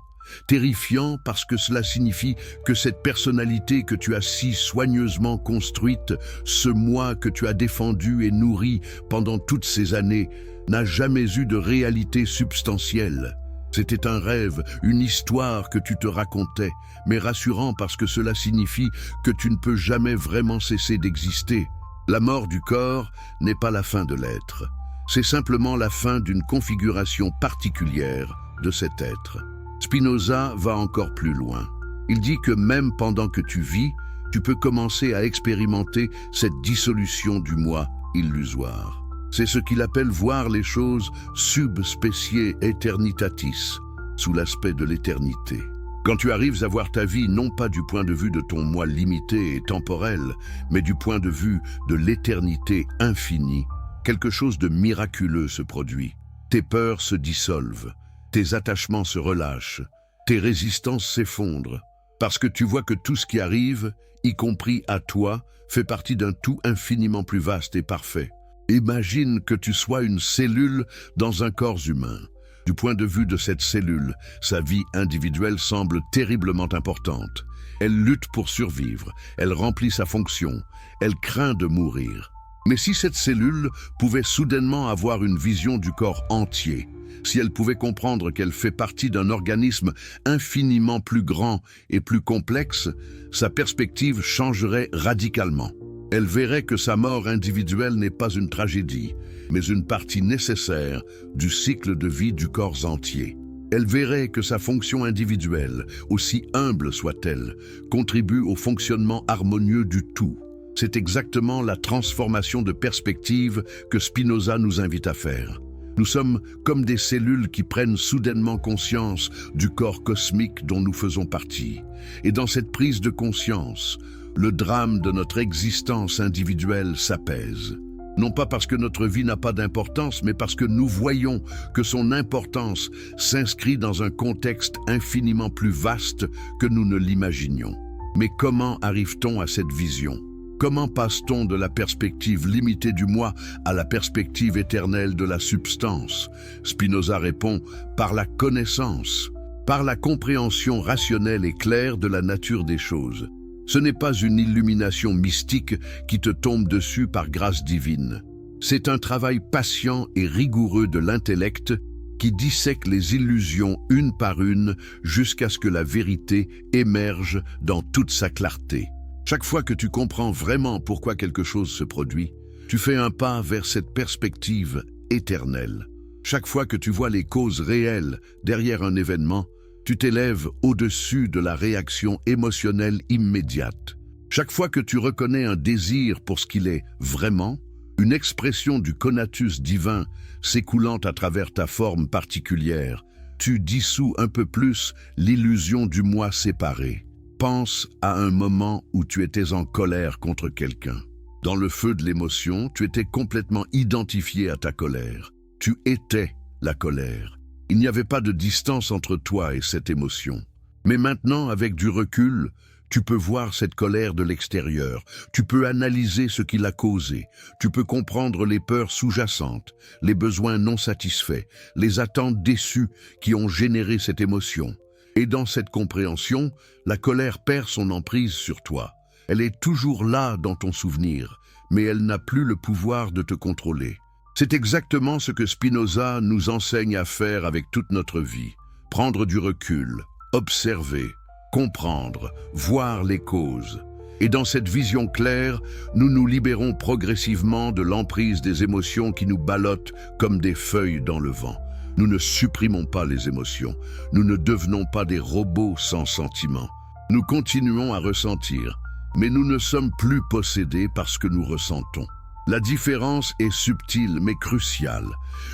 Terrifiant parce que cela signifie que cette personnalité que tu as si soigneusement construite, ce moi que tu as défendu et nourri pendant toutes ces années, n'a jamais eu de réalité substantielle. C'était un rêve, une histoire que tu te racontais, mais rassurant parce que cela signifie que tu ne peux jamais vraiment cesser d'exister. La mort du corps n'est pas la fin de l'être. C'est simplement la fin d'une configuration particulière de cet être. Spinoza va encore plus loin. Il dit que même pendant que tu vis, tu peux commencer à expérimenter cette dissolution du moi illusoire. C'est ce qu'il appelle voir les choses sub specie aeternitatis, sous l'aspect de l'éternité. Quand tu arrives à voir ta vie non pas du point de vue de ton moi limité et temporel, mais du point de vue de l'éternité infinie, quelque chose de miraculeux se produit. Tes peurs se dissolvent. Tes attachements se relâchent, tes résistances s'effondrent, parce que tu vois que tout ce qui arrive, y compris à toi, fait partie d'un tout infiniment plus vaste et parfait. Imagine que tu sois une cellule dans un corps humain. Du point de vue de cette cellule, sa vie individuelle semble terriblement importante. Elle lutte pour survivre, elle remplit sa fonction, elle craint de mourir. Mais si cette cellule pouvait soudainement avoir une vision du corps entier, si elle pouvait comprendre qu'elle fait partie d'un organisme infiniment plus grand et plus complexe, sa perspective changerait radicalement. Elle verrait que sa mort individuelle n'est pas une tragédie, mais une partie nécessaire du cycle de vie du corps entier. Elle verrait que sa fonction individuelle, aussi humble soit-elle, contribue au fonctionnement harmonieux du tout. C'est exactement la transformation de perspective que Spinoza nous invite à faire. Nous sommes comme des cellules qui prennent soudainement conscience du corps cosmique dont nous faisons partie. Et dans cette prise de conscience, le drame de notre existence individuelle s'apaise. Non pas parce que notre vie n'a pas d'importance, mais parce que nous voyons que son importance s'inscrit dans un contexte infiniment plus vaste que nous ne l'imaginions. Mais comment arrive-t-on à cette vision ? Comment passe-t-on de la perspective limitée du moi à la perspective éternelle de la substance? Spinoza répond par la connaissance, par la compréhension rationnelle et claire de la nature des choses. Ce n'est pas une illumination mystique qui te tombe dessus par grâce divine. C'est un travail patient et rigoureux de l'intellect qui dissèque les illusions une par une jusqu'à ce que la vérité émerge dans toute sa clarté. Chaque fois que tu comprends vraiment pourquoi quelque chose se produit, tu fais un pas vers cette perspective éternelle. Chaque fois que tu vois les causes réelles derrière un événement, tu t'élèves au-dessus de la réaction émotionnelle immédiate. Chaque fois que tu reconnais un désir pour ce qu'il est vraiment, une expression du conatus divin s'écoulant à travers ta forme particulière. Tu dissous un peu plus l'illusion du moi séparé. Pense à un moment où tu étais en colère contre quelqu'un. Dans le feu de l'émotion, tu étais complètement identifié à ta colère. Tu étais la colère. Il n'y avait pas de distance entre toi et cette émotion. Mais maintenant, avec du recul, tu peux voir cette colère de l'extérieur. Tu peux analyser ce qui l'a causée. Tu peux comprendre les peurs sous-jacentes, les besoins non satisfaits, les attentes déçues qui ont généré cette émotion. Et dans cette compréhension, la colère perd son emprise sur toi. Elle est toujours là dans ton souvenir, mais elle n'a plus le pouvoir de te contrôler. C'est exactement ce que Spinoza nous enseigne à faire avec toute notre vie. Prendre du recul, observer, comprendre, voir les causes. Et dans cette vision claire, nous nous libérons progressivement de l'emprise des émotions qui nous ballottent comme des feuilles dans le vent. Nous ne supprimons pas les émotions. Nous ne devenons pas des robots sans sentiments. Nous continuons à ressentir, mais nous ne sommes plus possédés par ce que nous ressentons. La différence est subtile mais cruciale.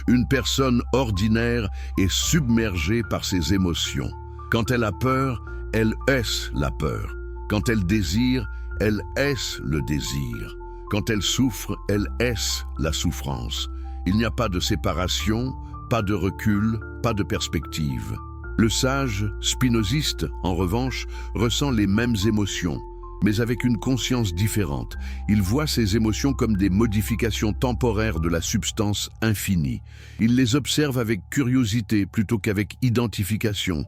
Une personne ordinaire est submergée par ses émotions. Quand elle a peur, elle hesse la peur. Quand elle désire, elle hesse le désir. Quand elle souffre, elle hesse la souffrance. Il n'y a pas de séparation, pas de recul, pas de perspective. Le sage, spinoziste, en revanche, ressent les mêmes émotions, mais avec une conscience différente. Il voit ces émotions comme des modifications temporaires de la substance infinie. Il les observe avec curiosité plutôt qu'avec identification.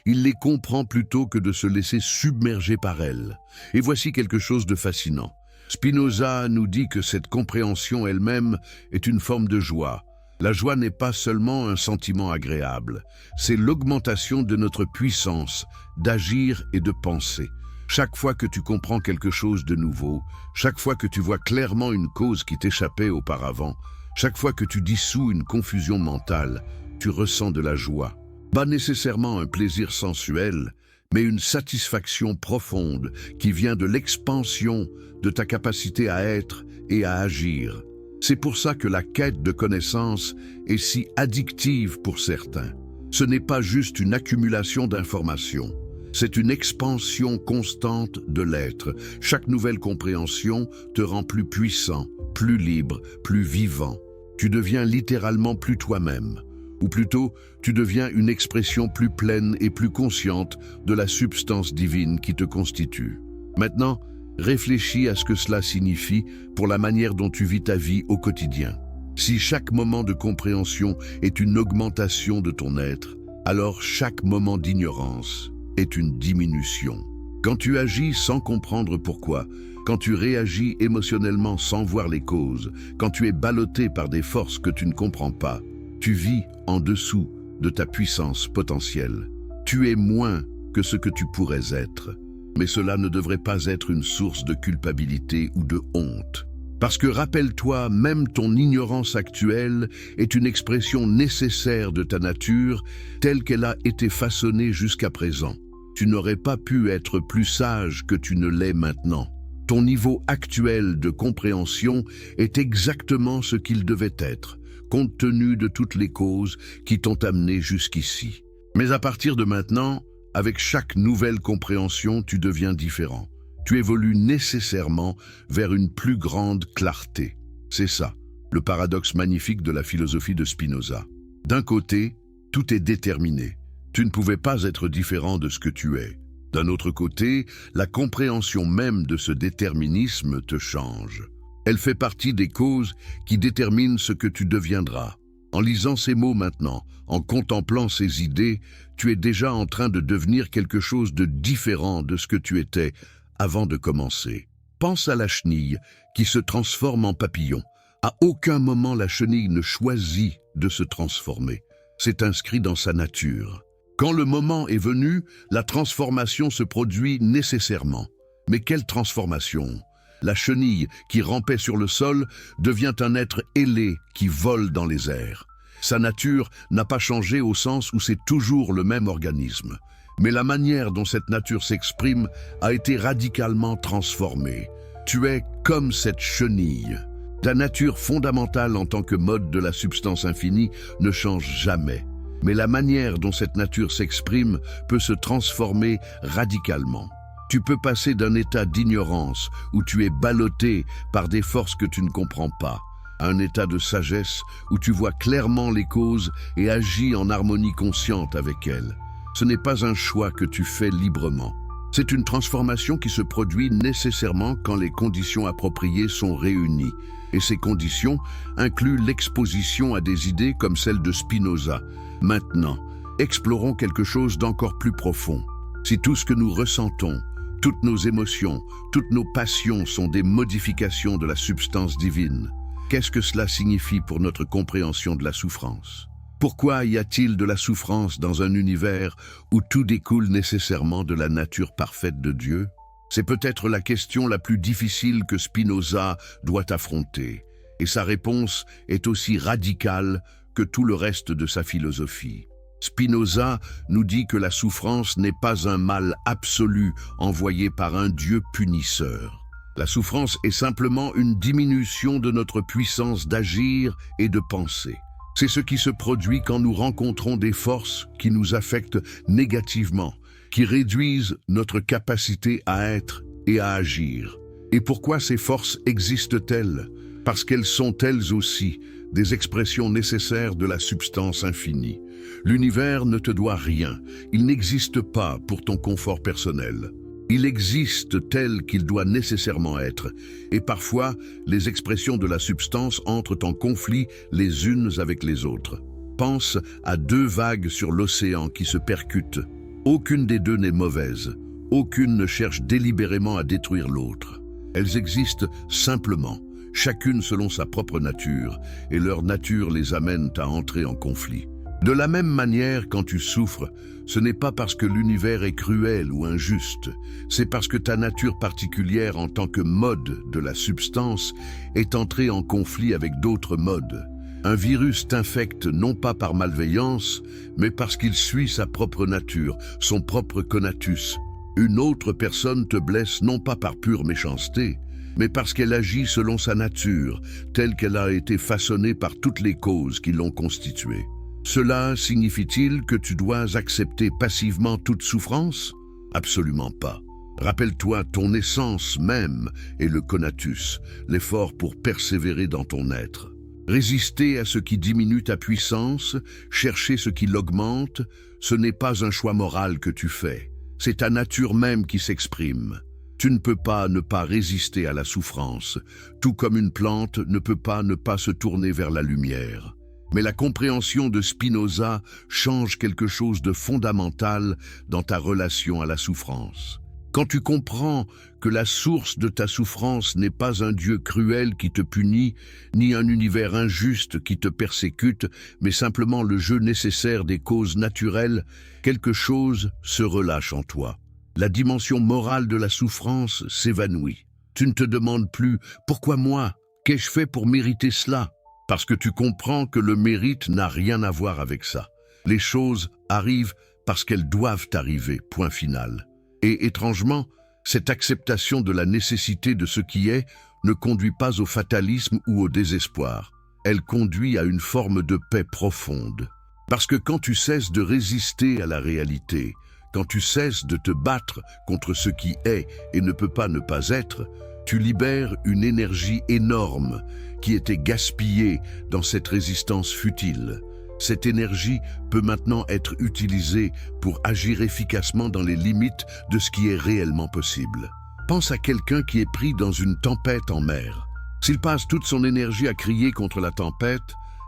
Il les comprend plutôt que de se laisser submerger par elles. Et voici quelque chose de fascinant. Spinoza nous dit que cette compréhension elle-même est une forme de joie. La joie n'est pas seulement un sentiment agréable, c'est l'augmentation de notre puissance d'agir et de penser. Chaque fois que tu comprends quelque chose de nouveau, chaque fois que tu vois clairement une cause qui t'échappait auparavant, chaque fois que tu dissous une confusion mentale, tu ressens de la joie. Pas nécessairement un plaisir sensuel, mais une satisfaction profonde qui vient de l'expansion de ta capacité à être et à agir. C'est pour ça que la quête de connaissances est si addictive pour certains. Ce n'est pas juste une accumulation d'informations, c'est une expansion constante de l'être. Chaque nouvelle compréhension te rend plus puissant, plus libre, plus vivant. Tu deviens littéralement plus toi-même. Ou plutôt, tu deviens une expression plus pleine et plus consciente de la substance divine qui te constitue. Maintenant, réfléchis à ce que cela signifie pour la manière dont tu vis ta vie au quotidien. Si chaque moment de compréhension est une augmentation de ton être, alors chaque moment d'ignorance est une diminution. Quand tu agis sans comprendre pourquoi, quand tu réagis émotionnellement sans voir les causes, quand tu es ballotté par des forces que tu ne comprends pas, tu vis en dessous de ta puissance potentielle. Tu es moins que ce que tu pourrais être. Mais cela ne devrait pas être une source de culpabilité ou de honte. Parce que rappelle-toi, même ton ignorance actuelle est une expression nécessaire de ta nature telle qu'elle a été façonnée jusqu'à présent. Tu n'aurais pas pu être plus sage que tu ne l'es maintenant. Ton niveau actuel de compréhension est exactement ce qu'il devait être, compte tenu de toutes les causes qui t'ont amené jusqu'ici. Mais à partir de maintenant, avec chaque nouvelle compréhension, tu deviens différent. Tu évolues nécessairement vers une plus grande clarté. C'est ça, le paradoxe magnifique de la philosophie de Spinoza. D'un côté, tout est déterminé. Tu ne pouvais pas être différent de ce que tu es. D'un autre côté, la compréhension même de ce déterminisme te change. Elle fait partie des causes qui déterminent ce que tu deviendras. En lisant ces mots maintenant, en contemplant ces idées, tu es déjà en train de devenir quelque chose de différent de ce que tu étais avant de commencer. Pense à la chenille qui se transforme en papillon. À aucun moment la chenille ne choisit de se transformer. C'est inscrit dans sa nature. Quand le moment est venu, la transformation se produit nécessairement. Mais quelle transformation ? La chenille qui rampait sur le sol devient un être ailé qui vole dans les airs. Sa nature n'a pas changé au sens où c'est toujours le même organisme. Mais la manière dont cette nature s'exprime a été radicalement transformée. Tu es comme cette chenille. Ta nature fondamentale en tant que mode de la substance infinie ne change jamais. Mais la manière dont cette nature s'exprime peut se transformer radicalement. Tu peux passer d'un état d'ignorance où tu es ballotté par des forces que tu ne comprends pas, à un état de sagesse où tu vois clairement les causes et agis en harmonie consciente avec elles. Ce n'est pas un choix que tu fais librement. C'est une transformation qui se produit nécessairement quand les conditions appropriées sont réunies. Et ces conditions incluent l'exposition à des idées comme celle de Spinoza. Maintenant, explorons quelque chose d'encore plus profond. Si tout ce que nous ressentons, toutes nos émotions, toutes nos passions sont des modifications de la substance divine, qu'est-ce que cela signifie pour notre compréhension de la souffrance? Pourquoi y a-t-il de la souffrance dans un univers où tout découle nécessairement de la nature parfaite de Dieu? C'est peut-être la question la plus difficile que Spinoza doit affronter, et sa réponse est aussi radicale que tout le reste de sa philosophie. Spinoza nous dit que la souffrance n'est pas un mal absolu envoyé par un Dieu punisseur. La souffrance est simplement une diminution de notre puissance d'agir et de penser. C'est ce qui se produit quand nous rencontrons des forces qui nous affectent négativement, qui réduisent notre capacité à être et à agir. Et pourquoi ces forces existent-elles? Parce qu'elles sont elles aussi des expressions nécessaires de la substance infinie. L'univers ne te doit rien, il n'existe pas pour ton confort personnel. Il existe tel qu'il doit nécessairement être, et parfois, les expressions de la substance entrent en conflit les unes avec les autres. Pense à deux vagues sur l'océan qui se percutent. Aucune des deux n'est mauvaise, aucune ne cherche délibérément à détruire l'autre. Elles existent simplement, chacune selon sa propre nature, et leur nature les amène à entrer en conflit. De la même manière, quand tu souffres, ce n'est pas parce que l'univers est cruel ou injuste, c'est parce que ta nature particulière en tant que mode de la substance est entrée en conflit avec d'autres modes. Un virus t'infecte non pas par malveillance, mais parce qu'il suit sa propre nature, son propre conatus. Une autre personne te blesse non pas par pure méchanceté, mais parce qu'elle agit selon sa nature, telle qu'elle a été façonnée par toutes les causes qui l'ont constituée. Cela signifie-t-il que tu dois accepter passivement toute souffrance? Absolument pas. Rappelle-toi, ton essence même est le conatus, l'effort pour persévérer dans ton être. Résister à ce qui diminue ta puissance, chercher ce qui l'augmente, ce n'est pas un choix moral que tu fais. C'est ta nature même qui s'exprime. Tu ne peux pas ne pas résister à la souffrance, tout comme une plante ne peut pas ne pas se tourner vers la lumière. Mais la compréhension de Spinoza change quelque chose de fondamental dans ta relation à la souffrance. Quand tu comprends que la source de ta souffrance n'est pas un Dieu cruel qui te punit, ni un univers injuste qui te persécute, mais simplement le jeu nécessaire des causes naturelles, quelque chose se relâche en toi. La dimension morale de la souffrance s'évanouit. Tu ne te demandes plus « Pourquoi moi? Qu'ai-je fait pour mériter cela ?» Parce que tu comprends que le mérite n'a rien à voir avec ça. Les choses arrivent parce qu'elles doivent arriver, point final. Et étrangement, cette acceptation de la nécessité de ce qui est ne conduit pas au fatalisme ou au désespoir. Elle conduit à une forme de paix profonde. Parce que quand tu cesses de résister à la réalité, quand tu cesses de te battre contre ce qui est et ne peut pas ne pas être, tu libères une énergie énorme qui était gaspillée dans cette résistance futile. Cette énergie peut maintenant être utilisée pour agir efficacement dans les limites de ce qui est réellement possible. Pense à quelqu'un qui est pris dans une tempête en mer. S'il passe toute son énergie à crier contre la tempête,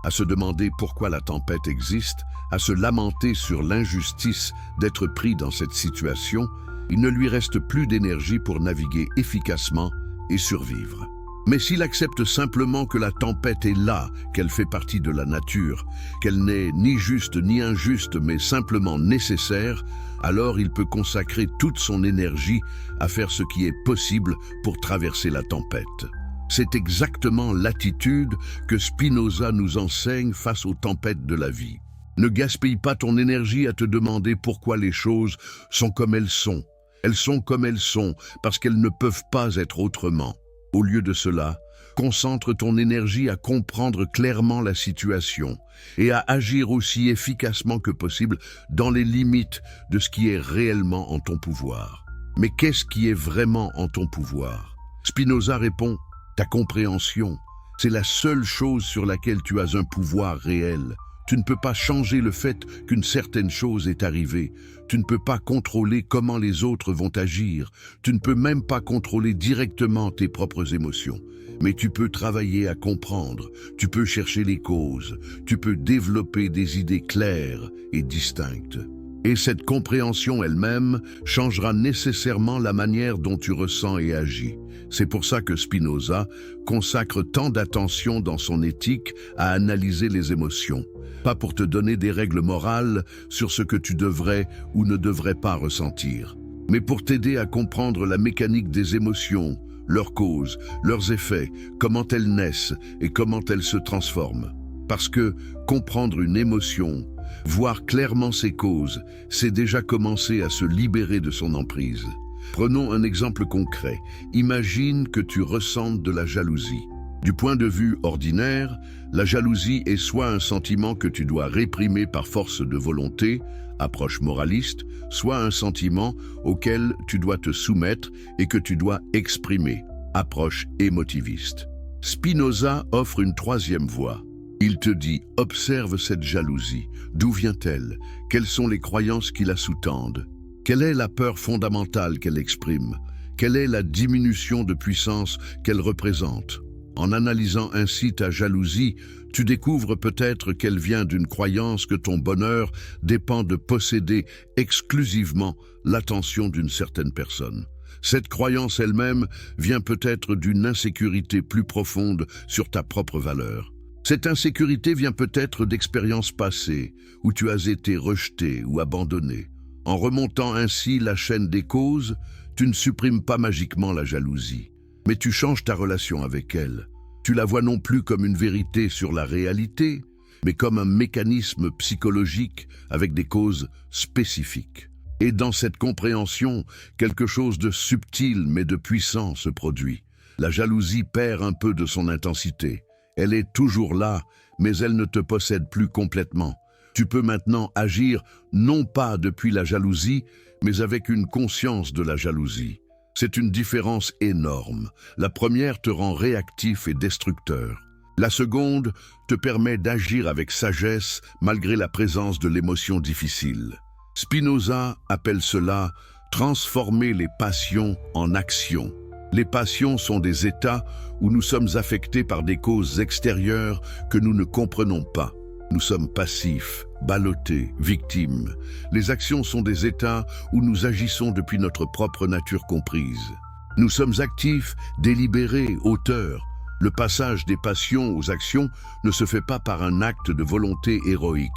à se demander pourquoi la tempête existe, à se lamenter sur l'injustice d'être pris dans cette situation, il ne lui reste plus d'énergie pour naviguer efficacement et survivre. Mais s'il accepte simplement que la tempête est là, qu'elle fait partie de la nature, qu'elle n'est ni juste ni injuste, mais simplement nécessaire, alors il peut consacrer toute son énergie à faire ce qui est possible pour traverser la tempête. C'est exactement l'attitude que Spinoza nous enseigne face aux tempêtes de la vie. Ne gaspille pas ton énergie à te demander pourquoi les choses sont comme elles sont. Elles sont comme elles sont parce qu'elles ne peuvent pas être autrement. Au lieu de cela, Concentre ton énergie à comprendre clairement la situation et à agir aussi efficacement que possible dans les limites de ce qui est réellement en ton pouvoir. Mais qu'est-ce qui est vraiment en ton pouvoir? Spinoza répond, ta compréhension. C'est la seule chose sur laquelle tu as un pouvoir réel. Tu ne peux pas changer le fait qu'une certaine chose est arrivée. Tu ne peux pas contrôler comment les autres vont agir. Tu ne peux même pas contrôler directement tes propres émotions. Mais tu peux travailler à comprendre. Tu peux chercher les causes. Tu peux développer des idées claires et distinctes. Et cette compréhension elle-même changera nécessairement la manière dont tu ressens et agis. C'est pour ça que Spinoza consacre tant d'attention dans son éthique à analyser les émotions. Pas pour te donner des règles morales sur ce que tu devrais ou ne devrais pas ressentir, mais pour t'aider à comprendre la mécanique des émotions, leurs causes, leurs effets, comment elles naissent et comment elles se transforment. Parce que comprendre une émotion, voir clairement ses causes, c'est déjà commencer à se libérer de son emprise. Prenons un exemple concret. Imagine que tu ressentes de la jalousie. Du point de vue ordinaire, la jalousie est soit un sentiment que tu dois réprimer par force de volonté, approche moraliste, soit un sentiment auquel tu dois te soumettre et que tu dois exprimer, approche émotiviste. Spinoza offre une troisième voie. Il te dit, observe cette jalousie. D'où vient-elle? Quelles sont les croyances qui la sous-tendent? Quelle est la peur fondamentale qu'elle exprime? Quelle est la diminution de puissance qu'elle représente? En analysant ainsi ta jalousie, tu découvres peut-être qu'elle vient d'une croyance que ton bonheur dépend de posséder exclusivement l'attention d'une certaine personne. Cette croyance elle-même vient peut-être d'une insécurité plus profonde sur ta propre valeur. Cette insécurité vient peut-être d'expériences passées où tu as été rejeté ou abandonné. En remontant ainsi la chaîne des causes, tu ne supprimes pas magiquement la jalousie. Mais tu changes ta relation avec elle. Tu la vois non plus comme une vérité sur la réalité, mais comme un mécanisme psychologique avec des causes spécifiques. Et dans cette compréhension, quelque chose de subtil mais de puissant se produit. La jalousie perd un peu de son intensité. Elle est toujours là, mais elle ne te possède plus complètement. Tu peux maintenant agir non pas depuis la jalousie, mais avec une conscience de la jalousie. C'est une différence énorme. La première te rend réactif et destructeur. La seconde te permet d'agir avec sagesse malgré la présence de l'émotion difficile. Spinoza appelle cela « transformer les passions en action ». Les passions sont des états où nous sommes affectés par des causes extérieures que nous ne comprenons pas. Nous sommes passifs, ballottés, victimes. Les actions sont des états où nous agissons depuis notre propre nature comprise. Nous sommes actifs, délibérés, auteurs. Le passage des passions aux actions ne se fait pas par un acte de volonté héroïque.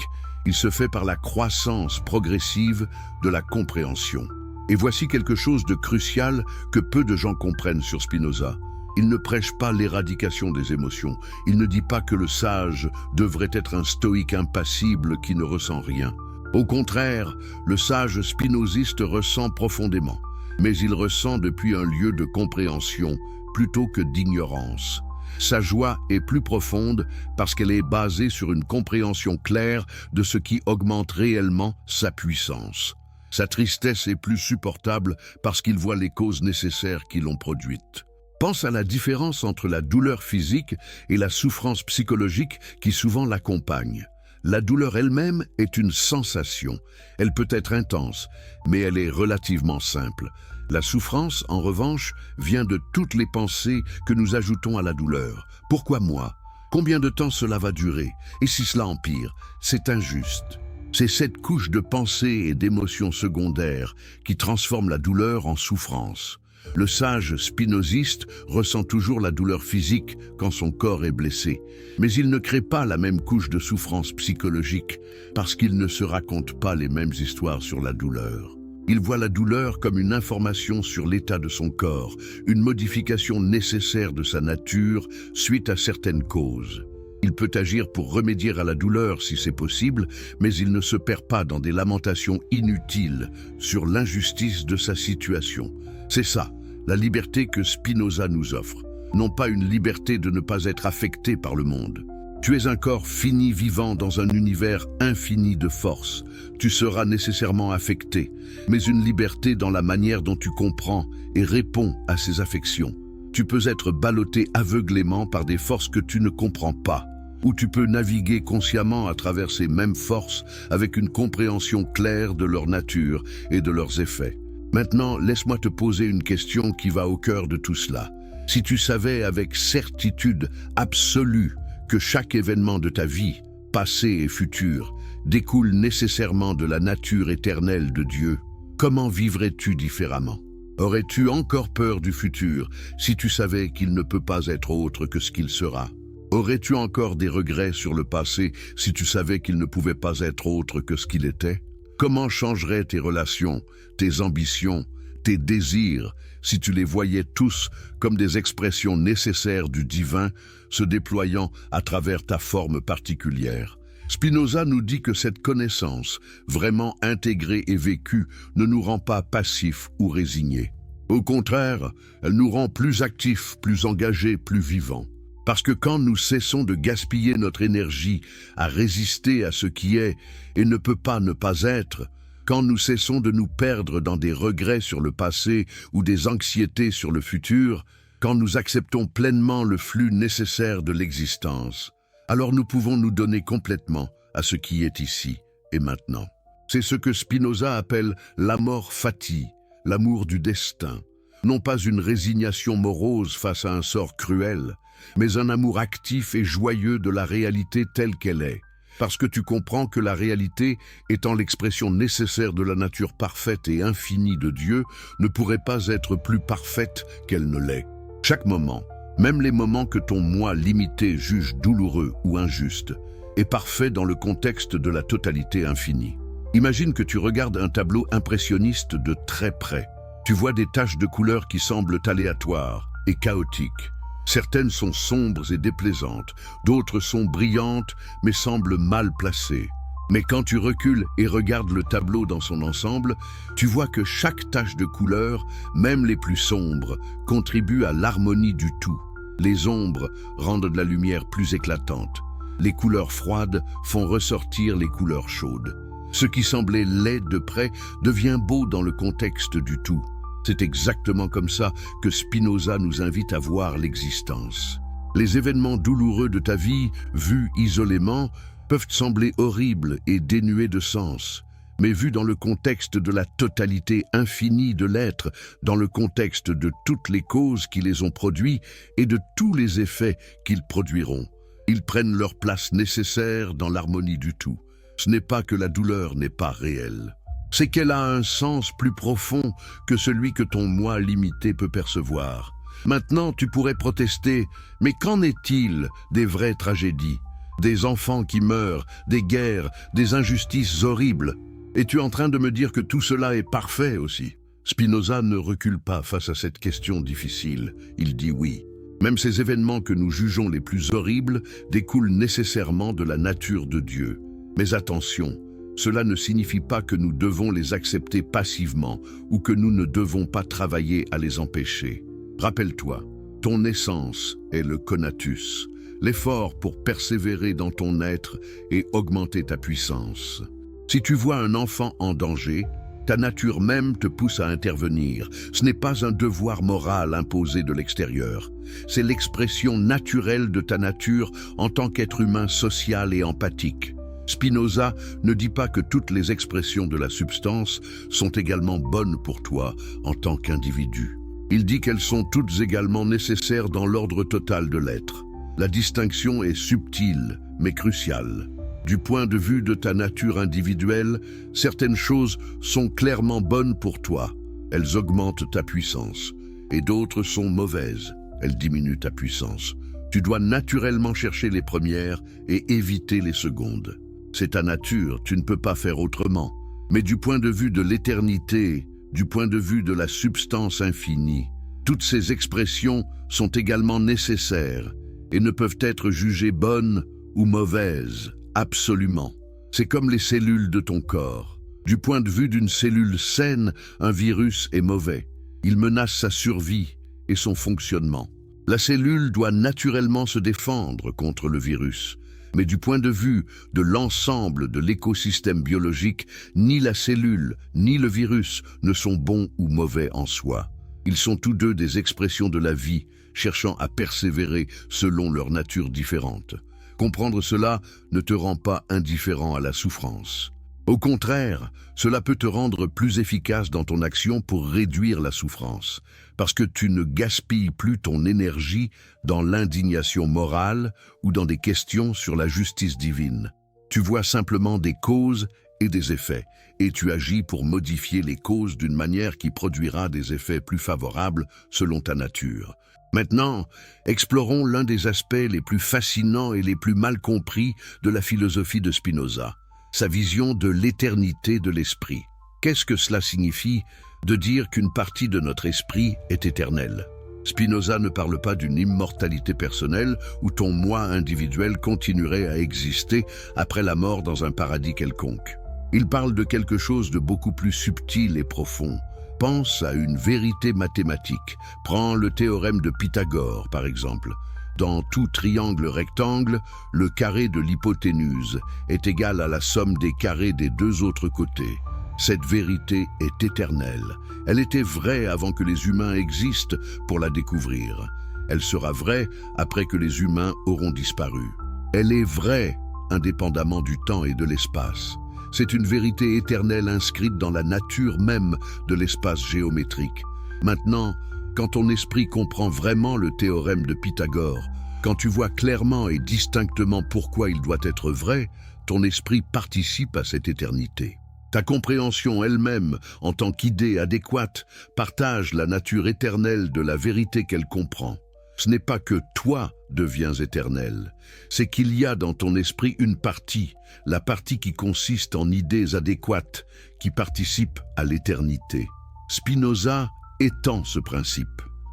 Il se fait par la croissance progressive de la compréhension. Et voici quelque chose de crucial que peu de gens comprennent sur Spinoza. Il ne prêche pas l'éradication des émotions. Il ne dit pas que le sage devrait être un stoïque impassible qui ne ressent rien. Au contraire, le sage spinoziste ressent profondément, mais il ressent depuis un lieu de compréhension plutôt que d'ignorance. Sa joie est plus profonde parce qu'elle est basée sur une compréhension claire de ce qui augmente réellement sa puissance. Sa tristesse est plus supportable parce qu'il voit les causes nécessaires qui l'ont produite. Pense à la différence entre la douleur physique et la souffrance psychologique qui souvent l'accompagne. La douleur elle-même est une sensation. Elle peut être intense, mais elle est relativement simple. La souffrance, en revanche, vient de toutes les pensées que nous ajoutons à la douleur. Pourquoi moi? Combien de temps cela va durer? Et si cela empire? C'est injuste. C'est cette couche de pensées et d'émotions secondaires qui transforme la douleur en souffrance. Le sage spinoziste ressent toujours la douleur physique quand son corps est blessé, mais il ne crée pas la même couche de souffrance psychologique parce qu'il ne se raconte pas les mêmes histoires sur la douleur. Il voit la douleur comme une information sur l'état de son corps, une modification nécessaire de sa nature suite à certaines causes. Il peut agir pour remédier à la douleur si c'est possible, mais il ne se perd pas dans des lamentations inutiles sur l'injustice de sa situation. C'est ça, la liberté que Spinoza nous offre. non pas une liberté de ne pas être affecté par le monde. Tu es un corps fini vivant dans un univers infini de force. Tu seras nécessairement affecté, mais une liberté dans la manière dont tu comprends et réponds à ces affections. Tu peux être ballotté aveuglément par des forces que tu ne comprends pas, ou tu peux naviguer consciemment à travers ces mêmes forces avec une compréhension claire de leur nature et de leurs effets. Maintenant, laisse-moi te poser une question qui va au cœur de tout cela. Si tu savais avec certitude absolue que chaque événement de ta vie, passé et futur, découle nécessairement de la nature éternelle de Dieu, comment vivrais-tu différemment? Aurais-tu encore peur du futur si tu savais qu'il ne peut pas être autre que ce qu'il sera? Aurais-tu encore des regrets sur le passé si tu savais qu'il ne pouvait pas être autre que ce qu'il était? Comment changeraient tes relations, tes ambitions, tes désirs si tu les voyais tous comme des expressions nécessaires du divin se déployant à travers ta forme particulière? Spinoza nous dit que cette connaissance, vraiment intégrée et vécue, ne nous rend pas passifs ou résignés. Au contraire, elle nous rend plus actifs, plus engagés, plus vivants. Parce que quand nous cessons de gaspiller notre énergie à résister à ce qui est et ne peut pas ne pas être, quand nous cessons de nous perdre dans des regrets sur le passé ou des anxiétés sur le futur, quand nous acceptons pleinement le flux nécessaire de l'existence, alors nous pouvons nous donner complètement à ce qui est ici et maintenant. C'est ce que Spinoza appelle l'amor fati, l'amour du destin. Non pas une résignation morose face à un sort cruel, mais un amour actif et joyeux de la réalité telle qu'elle est. Parce que tu comprends que la réalité, étant l'expression nécessaire de la nature parfaite et infinie de Dieu, ne pourrait pas être plus parfaite qu'elle ne l'est. Chaque moment, même les moments que ton moi limité juge douloureux ou injustes, est parfait dans le contexte de la totalité infinie. Imagine que tu regardes un tableau impressionniste de très près. Tu vois des taches de couleurs qui semblent aléatoires et chaotiques. Certaines sont sombres et déplaisantes, d'autres sont brillantes mais semblent mal placées. Mais quand tu recules et regardes le tableau dans son ensemble, tu vois que chaque tache de couleur, même les plus sombres, contribue à l'harmonie du tout. Les ombres rendent la lumière plus éclatante. Les couleurs froides font ressortir les couleurs chaudes. Ce qui semblait laid de près devient beau dans le contexte du tout. C'est exactement comme ça que Spinoza nous invite à voir l'existence. Les événements douloureux de ta vie, vus isolément, peuvent sembler horribles et dénués de sens, mais vus dans le contexte de la totalité infinie de l'être, dans le contexte de toutes les causes qui les ont produits et de tous les effets qu'ils produiront. Ils prennent leur place nécessaire dans l'harmonie du tout. Ce n'est pas que la douleur n'est pas réelle. C'est qu'elle a un sens plus profond que celui que ton moi limité peut percevoir. Maintenant, tu pourrais protester, mais qu'en est-il des vraies tragédies? Des enfants qui meurent, des guerres, des injustices horribles. Es-tu en train de me dire que tout cela est parfait aussi? Spinoza ne recule pas face à cette question difficile. Il dit oui. Même ces événements que nous jugeons les plus horribles découlent nécessairement de la nature de Dieu. Mais attention, cela ne signifie pas que nous devons les accepter passivement ou que nous ne devons pas travailler à les empêcher. Rappelle-toi, ton essence est le conatus, l'effort pour persévérer dans ton être et augmenter ta puissance. Si tu vois un enfant en danger, ta nature même te pousse à intervenir. Ce n'est pas un devoir moral imposé de l'extérieur. C'est l'expression naturelle de ta nature en tant qu'être humain social et empathique. Spinoza ne dit pas que toutes les expressions de la substance sont également bonnes pour toi en tant qu'individu. Il dit qu'elles sont toutes également nécessaires dans l'ordre total de l'être. La distinction est subtile, mais cruciale. Du point de vue de ta nature individuelle, certaines choses sont clairement bonnes pour toi. Elles augmentent ta puissance. Et d'autres sont mauvaises. Elles diminuent ta puissance. Tu dois naturellement chercher les premières et éviter les secondes. C'est ta nature, tu ne peux pas faire autrement. Mais du point de vue de l'éternité, du point de vue de la substance infinie, toutes ces expressions sont également nécessaires et ne peuvent être jugées bonnes ou mauvaises, absolument. C'est comme les cellules de ton corps. Du point de vue d'une cellule saine, un virus est mauvais. Il menace sa survie et son fonctionnement. La cellule doit naturellement se défendre contre le virus. Mais du point de vue de l'ensemble de l'écosystème biologique, ni la cellule, ni le virus ne sont bons ou mauvais en soi. Ils sont tous deux des expressions de la vie, cherchant à persévérer selon leur nature différente. Comprendre cela ne te rend pas indifférent à la souffrance. Au contraire, cela peut te rendre plus efficace dans ton action pour réduire la souffrance, parce que tu ne gaspilles plus ton énergie dans l'indignation morale ou dans des questions sur la justice divine. Tu vois simplement des causes et des effets, et tu agis pour modifier les causes d'une manière qui produira des effets plus favorables selon ta nature. Maintenant, explorons l'un des aspects les plus fascinants et les plus mal compris de la philosophie de Spinoza, sa vision de l'éternité de l'esprit. Qu'est-ce que cela signifie de dire qu'une partie de notre esprit est éternelle? Spinoza ne parle pas d'une immortalité personnelle où ton moi individuel continuerait à exister après la mort dans un paradis quelconque. Il parle de quelque chose de beaucoup plus subtil et profond. Pense à une vérité mathématique. Prends le théorème de Pythagore, par exemple. Dans tout triangle rectangle, le carré de l'hypoténuse est égal à la somme des carrés des deux autres côtés. Cette vérité est éternelle. Elle était vraie avant que les humains existent pour la découvrir. Elle sera vraie après que les humains auront disparu. Elle est vraie indépendamment du temps et de l'espace. C'est une vérité éternelle inscrite dans la nature même de l'espace géométrique. Maintenant, quand ton esprit comprend vraiment le théorème de Pythagore, quand tu vois clairement et distinctement pourquoi il doit être vrai, ton esprit participe à cette éternité. Ta compréhension elle-même, en tant qu'idée adéquate, partage la nature éternelle de la vérité qu'elle comprend. Ce n'est pas que toi deviens éternel, c'est qu'il y a dans ton esprit une partie, la partie qui consiste en idées adéquates, qui participe à l'éternité. Spinoza étend ce principe.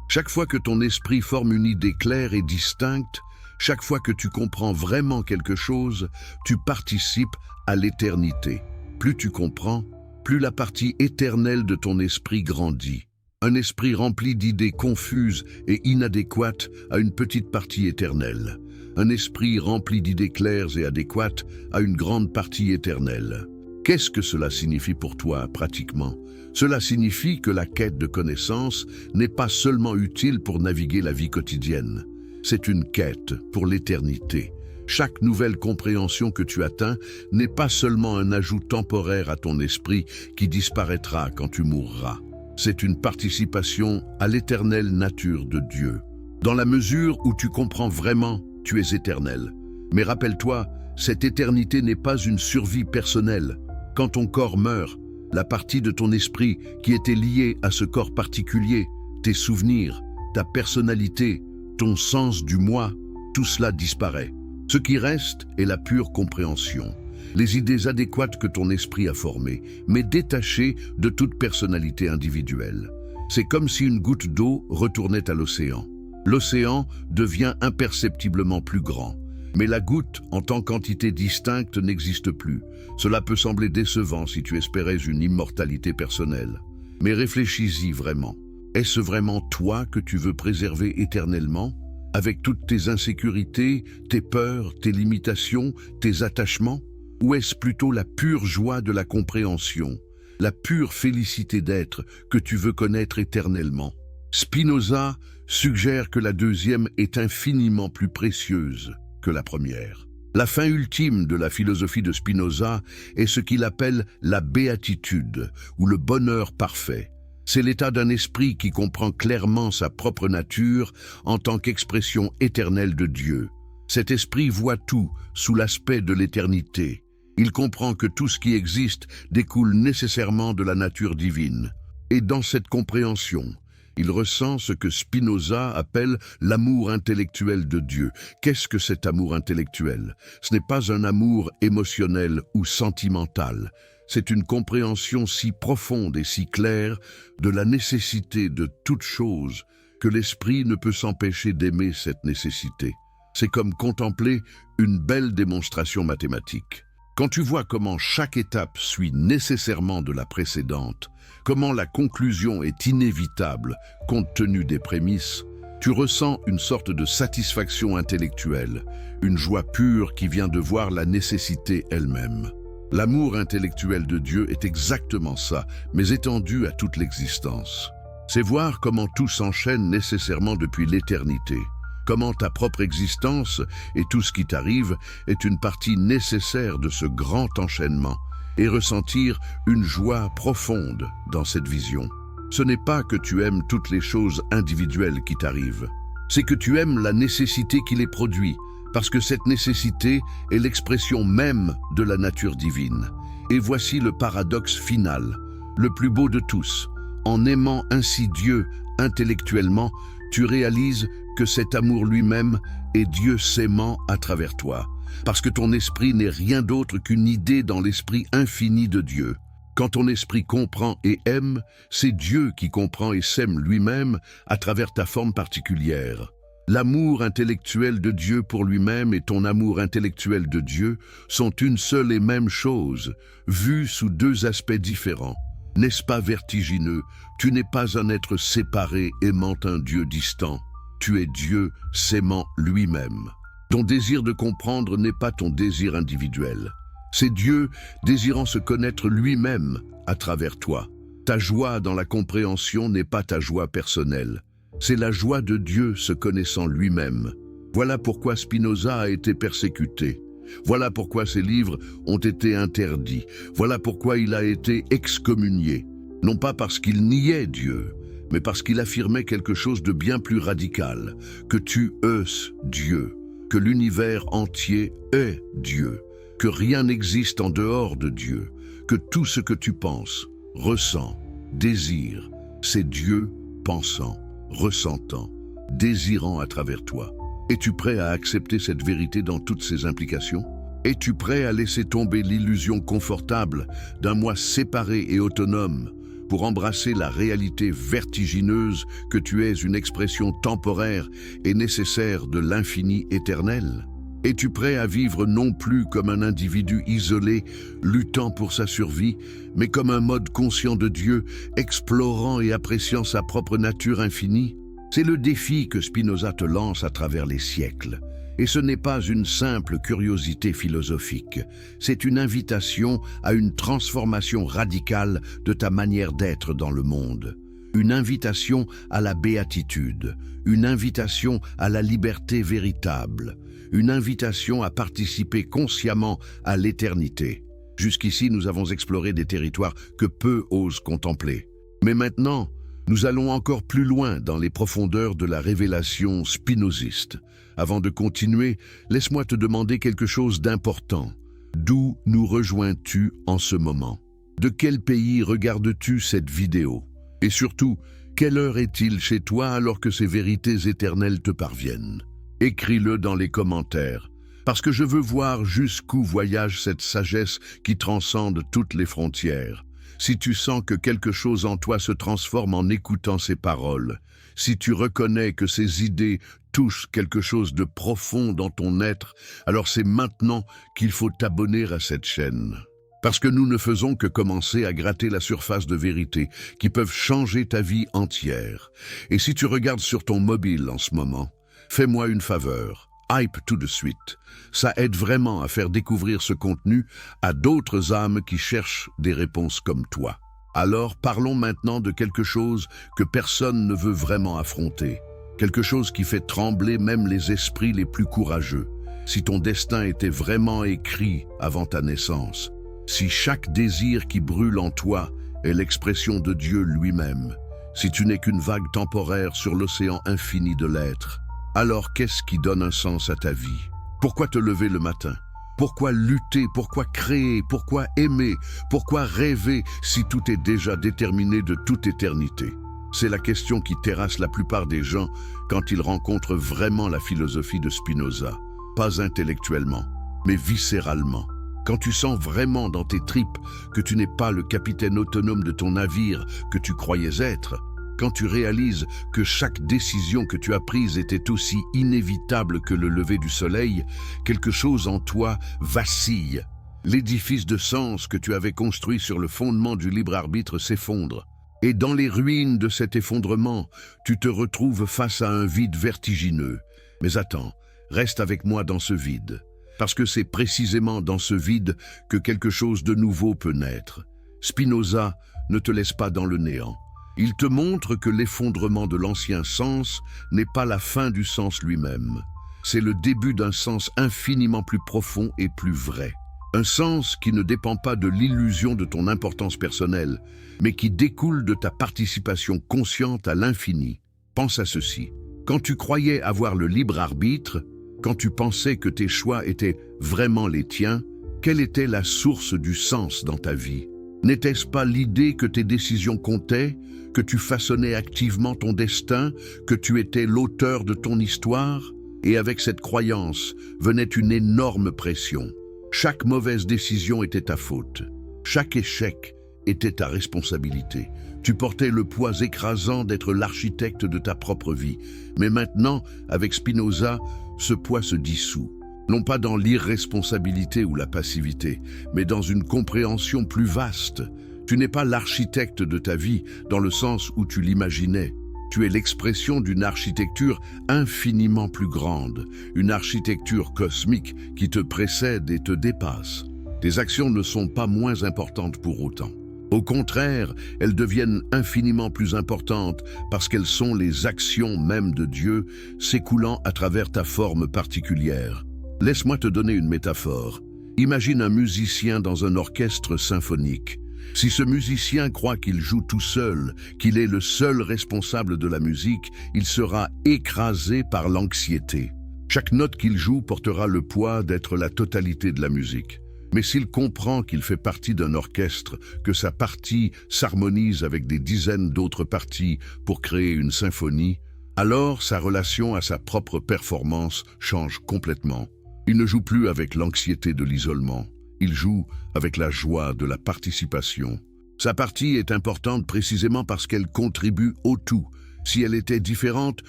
Chaque fois que ton esprit forme une idée claire et distincte, chaque fois que tu comprends vraiment quelque chose, tu participes à l'éternité. Plus tu comprends, plus la partie éternelle de ton esprit grandit. Un esprit rempli d'idées confuses et inadéquates a une petite partie éternelle. Un esprit rempli d'idées claires et adéquates a une grande partie éternelle. Qu'est-ce que cela signifie pour toi, pratiquement? Cela signifie que la quête de connaissance n'est pas seulement utile pour naviguer la vie quotidienne. C'est une quête pour l'éternité. Chaque nouvelle compréhension que tu atteins n'est pas seulement un ajout temporaire à ton esprit qui disparaîtra quand tu mourras. C'est une participation à l'éternelle nature de Dieu. Dans la mesure où tu comprends vraiment, tu es éternel. Mais rappelle-toi, cette éternité n'est pas une survie personnelle. Quand ton corps meurt, la partie de ton esprit qui était liée à ce corps particulier, tes souvenirs, ta personnalité, ton sens du moi, tout cela disparaît. Ce qui reste est la pure compréhension, les idées adéquates que ton esprit a formées, mais détachées de toute personnalité individuelle. C'est comme si une goutte d'eau retournait à l'océan. L'océan devient imperceptiblement plus grand, mais la goutte, en tant qu'entité distincte, n'existe plus. Cela peut sembler décevant si tu espérais une immortalité personnelle. Mais réfléchis-y vraiment. Est-ce vraiment toi que tu veux préserver éternellement ? Avec toutes tes insécurités, tes peurs, tes limitations, tes attachements? Ou est-ce plutôt la pure joie de la compréhension, la pure félicité d'être que tu veux connaître éternellement? Spinoza suggère que la deuxième est infiniment plus précieuse que la première. La fin ultime de la philosophie de Spinoza est ce qu'il appelle la béatitude, ou le bonheur parfait. C'est l'état d'un esprit qui comprend clairement sa propre nature en tant qu'expression éternelle de Dieu. Cet esprit voit tout sous l'aspect de l'éternité. Il comprend que tout ce qui existe découle nécessairement de la nature divine. Et dans cette compréhension, il ressent ce que Spinoza appelle l'amour intellectuel de Dieu. Qu'est-ce que cet amour intellectuel? Ce n'est pas un amour émotionnel ou sentimental. C'est une compréhension si profonde et si claire de la nécessité de toute chose que l'esprit ne peut s'empêcher d'aimer cette nécessité. C'est comme contempler une belle démonstration mathématique. Quand tu vois comment chaque étape suit nécessairement de la précédente, comment la conclusion est inévitable compte tenu des prémices, Tu ressens une sorte de satisfaction intellectuelle, une joie pure qui vient de voir la nécessité elle-même. L'amour intellectuel de Dieu est exactement ça, mais étendu à toute l'existence. C'est voir comment tout s'enchaîne nécessairement depuis l'éternité, comment ta propre existence et tout ce qui t'arrive est une partie nécessaire de ce grand enchaînement, et ressentir une joie profonde dans cette vision. Ce n'est pas que tu aimes toutes les choses individuelles qui t'arrivent, c'est que tu aimes la nécessité qui les produit, parce que cette nécessité est l'expression même de la nature divine. Et voici le paradoxe final, le plus beau de tous. En aimant ainsi Dieu intellectuellement, tu réalises que cet amour lui-même est Dieu s'aimant à travers toi, parce que ton esprit n'est rien d'autre qu'une idée dans l'esprit infini de Dieu. Quand ton esprit comprend et aime, c'est Dieu qui comprend et s'aime lui-même à travers ta forme particulière. L'amour intellectuel de Dieu pour lui-même et ton amour intellectuel de Dieu sont une seule et même chose, vues sous deux aspects différents. N'est-ce pas vertigineux? Tu n'es pas un être séparé aimant un Dieu distant. Tu es Dieu s'aimant lui-même. Ton désir de comprendre n'est pas ton désir individuel. C'est Dieu désirant se connaître lui-même à travers toi. Ta joie dans la compréhension n'est pas ta joie personnelle. C'est la joie de Dieu se connaissant lui-même. Voilà pourquoi Spinoza a été persécuté. Voilà pourquoi ses livres ont été interdits. Voilà pourquoi il a été excommunié. Non pas parce qu'il niait Dieu, mais parce qu'il affirmait quelque chose de bien plus radical, que tu es Dieu, que l'univers entier est Dieu, que rien n'existe en dehors de Dieu, que tout ce que tu penses, ressens, désires, c'est Dieu pensant, ressentant, désirant à travers toi. Es-tu prêt à accepter cette vérité dans toutes ses implications? Es-tu prêt à laisser tomber l'illusion confortable d'un moi séparé et autonome pour embrasser la réalité vertigineuse que tu es une expression temporaire et nécessaire de l'infini éternel? Es-tu prêt à vivre non plus comme un individu isolé, luttant pour sa survie, mais comme un mode conscient de Dieu, explorant et appréciant sa propre nature infinie? C'est le défi que Spinoza te lance à travers les siècles. Et ce n'est pas une simple curiosité philosophique, c'est une invitation à une transformation radicale de ta manière d'être dans le monde. Une invitation à la béatitude, une invitation à la liberté véritable, une invitation à participer consciemment à l'éternité. Jusqu'ici, nous avons exploré des territoires que peu osent contempler. Mais maintenant, nous allons encore plus loin dans les profondeurs de la révélation spinoziste. Avant de continuer, laisse-moi te demander quelque chose d'important. D'où nous rejoins-tu en ce moment? De quel pays regardes-tu cette vidéo? Et surtout, quelle heure est-il chez toi alors que ces vérités éternelles te parviennent? Écris-le dans les commentaires, parce que je veux voir jusqu'où voyage cette sagesse qui transcende toutes les frontières. Si tu sens que quelque chose en toi se transforme en écoutant ces paroles, si tu reconnais que ces idées touchent quelque chose de profond dans ton être, alors c'est maintenant qu'il faut t'abonner à cette chaîne. Parce que nous ne faisons que commencer à gratter la surface de vérité qui peuvent changer ta vie entière. Et si tu regardes sur ton mobile en ce moment, fais-moi une faveur. Hype tout de suite. Ça aide vraiment à faire découvrir ce contenu à d'autres âmes qui cherchent des réponses comme toi. Alors parlons maintenant de quelque chose que personne ne veut vraiment affronter. Quelque chose qui fait trembler même les esprits les plus courageux. Si ton destin était vraiment écrit avant ta naissance, si chaque désir qui brûle en toi est l'expression de Dieu lui-même, si tu n'es qu'une vague temporaire sur l'océan infini de l'être, alors qu'est-ce qui donne un sens à ta vie? Pourquoi te lever le matin? Pourquoi lutter? Pourquoi créer? Pourquoi aimer? Pourquoi rêver si tout est déjà déterminé de toute éternité? C'est la question qui terrasse la plupart des gens quand ils rencontrent vraiment la philosophie de Spinoza. Pas intellectuellement, mais viscéralement. Quand tu sens vraiment dans tes tripes que tu n'es pas le capitaine autonome de ton navire que tu croyais être, quand tu réalises que chaque décision que tu as prise était aussi inévitable que le lever du soleil, quelque chose en toi vacille. L'édifice de sens que tu avais construit sur le fondement du libre arbitre s'effondre. Et dans les ruines de cet effondrement, tu te retrouves face à un vide vertigineux. Mais attends, reste avec moi dans ce vide. Parce que c'est précisément dans ce vide que quelque chose de nouveau peut naître. Spinoza ne te laisse pas dans le néant. Il te montre que l'effondrement de l'ancien sens n'est pas la fin du sens lui-même. C'est le début d'un sens infiniment plus profond et plus vrai. Un sens qui ne dépend pas de l'illusion de ton importance personnelle, mais qui découle de ta participation consciente à l'infini. Pense à ceci. Quand tu croyais avoir le libre arbitre, quand tu pensais que tes choix étaient vraiment les tiens, quelle était la source du sens dans ta vie? N'était-ce pas l'idée que tes décisions comptaient, que tu façonnais activement ton destin, que tu étais l'auteur de ton histoire? Et avec cette croyance venait une énorme pression. Chaque mauvaise décision était ta faute. Chaque échec était ta responsabilité. Tu portais le poids écrasant d'être l'architecte de ta propre vie. Mais maintenant, avec Spinoza, ce poids se dissout. Non pas dans l'irresponsabilité ou la passivité, mais dans une compréhension plus vaste. Tu n'es pas l'architecte de ta vie dans le sens où tu l'imaginais. Tu es l'expression d'une architecture infiniment plus grande, une architecture cosmique qui te précède et te dépasse. Tes actions ne sont pas moins importantes pour autant. Au contraire, elles deviennent infiniment plus importantes parce qu'elles sont les actions même de Dieu s'écoulant à travers ta forme particulière. Laisse-moi te donner une métaphore. Imagine un musicien dans un orchestre symphonique. Si ce musicien croit qu'il joue tout seul, qu'il est le seul responsable de la musique, il sera écrasé par l'anxiété. Chaque note qu'il joue portera le poids d'être la totalité de la musique. Mais s'il comprend qu'il fait partie d'un orchestre, que sa partie s'harmonise avec des dizaines d'autres parties pour créer une symphonie, alors sa relation à sa propre performance change complètement. Il ne joue plus avec l'anxiété de l'isolement. Il joue avec la joie de la participation. Sa partie est importante précisément parce qu'elle contribue au tout. Si elle était différente,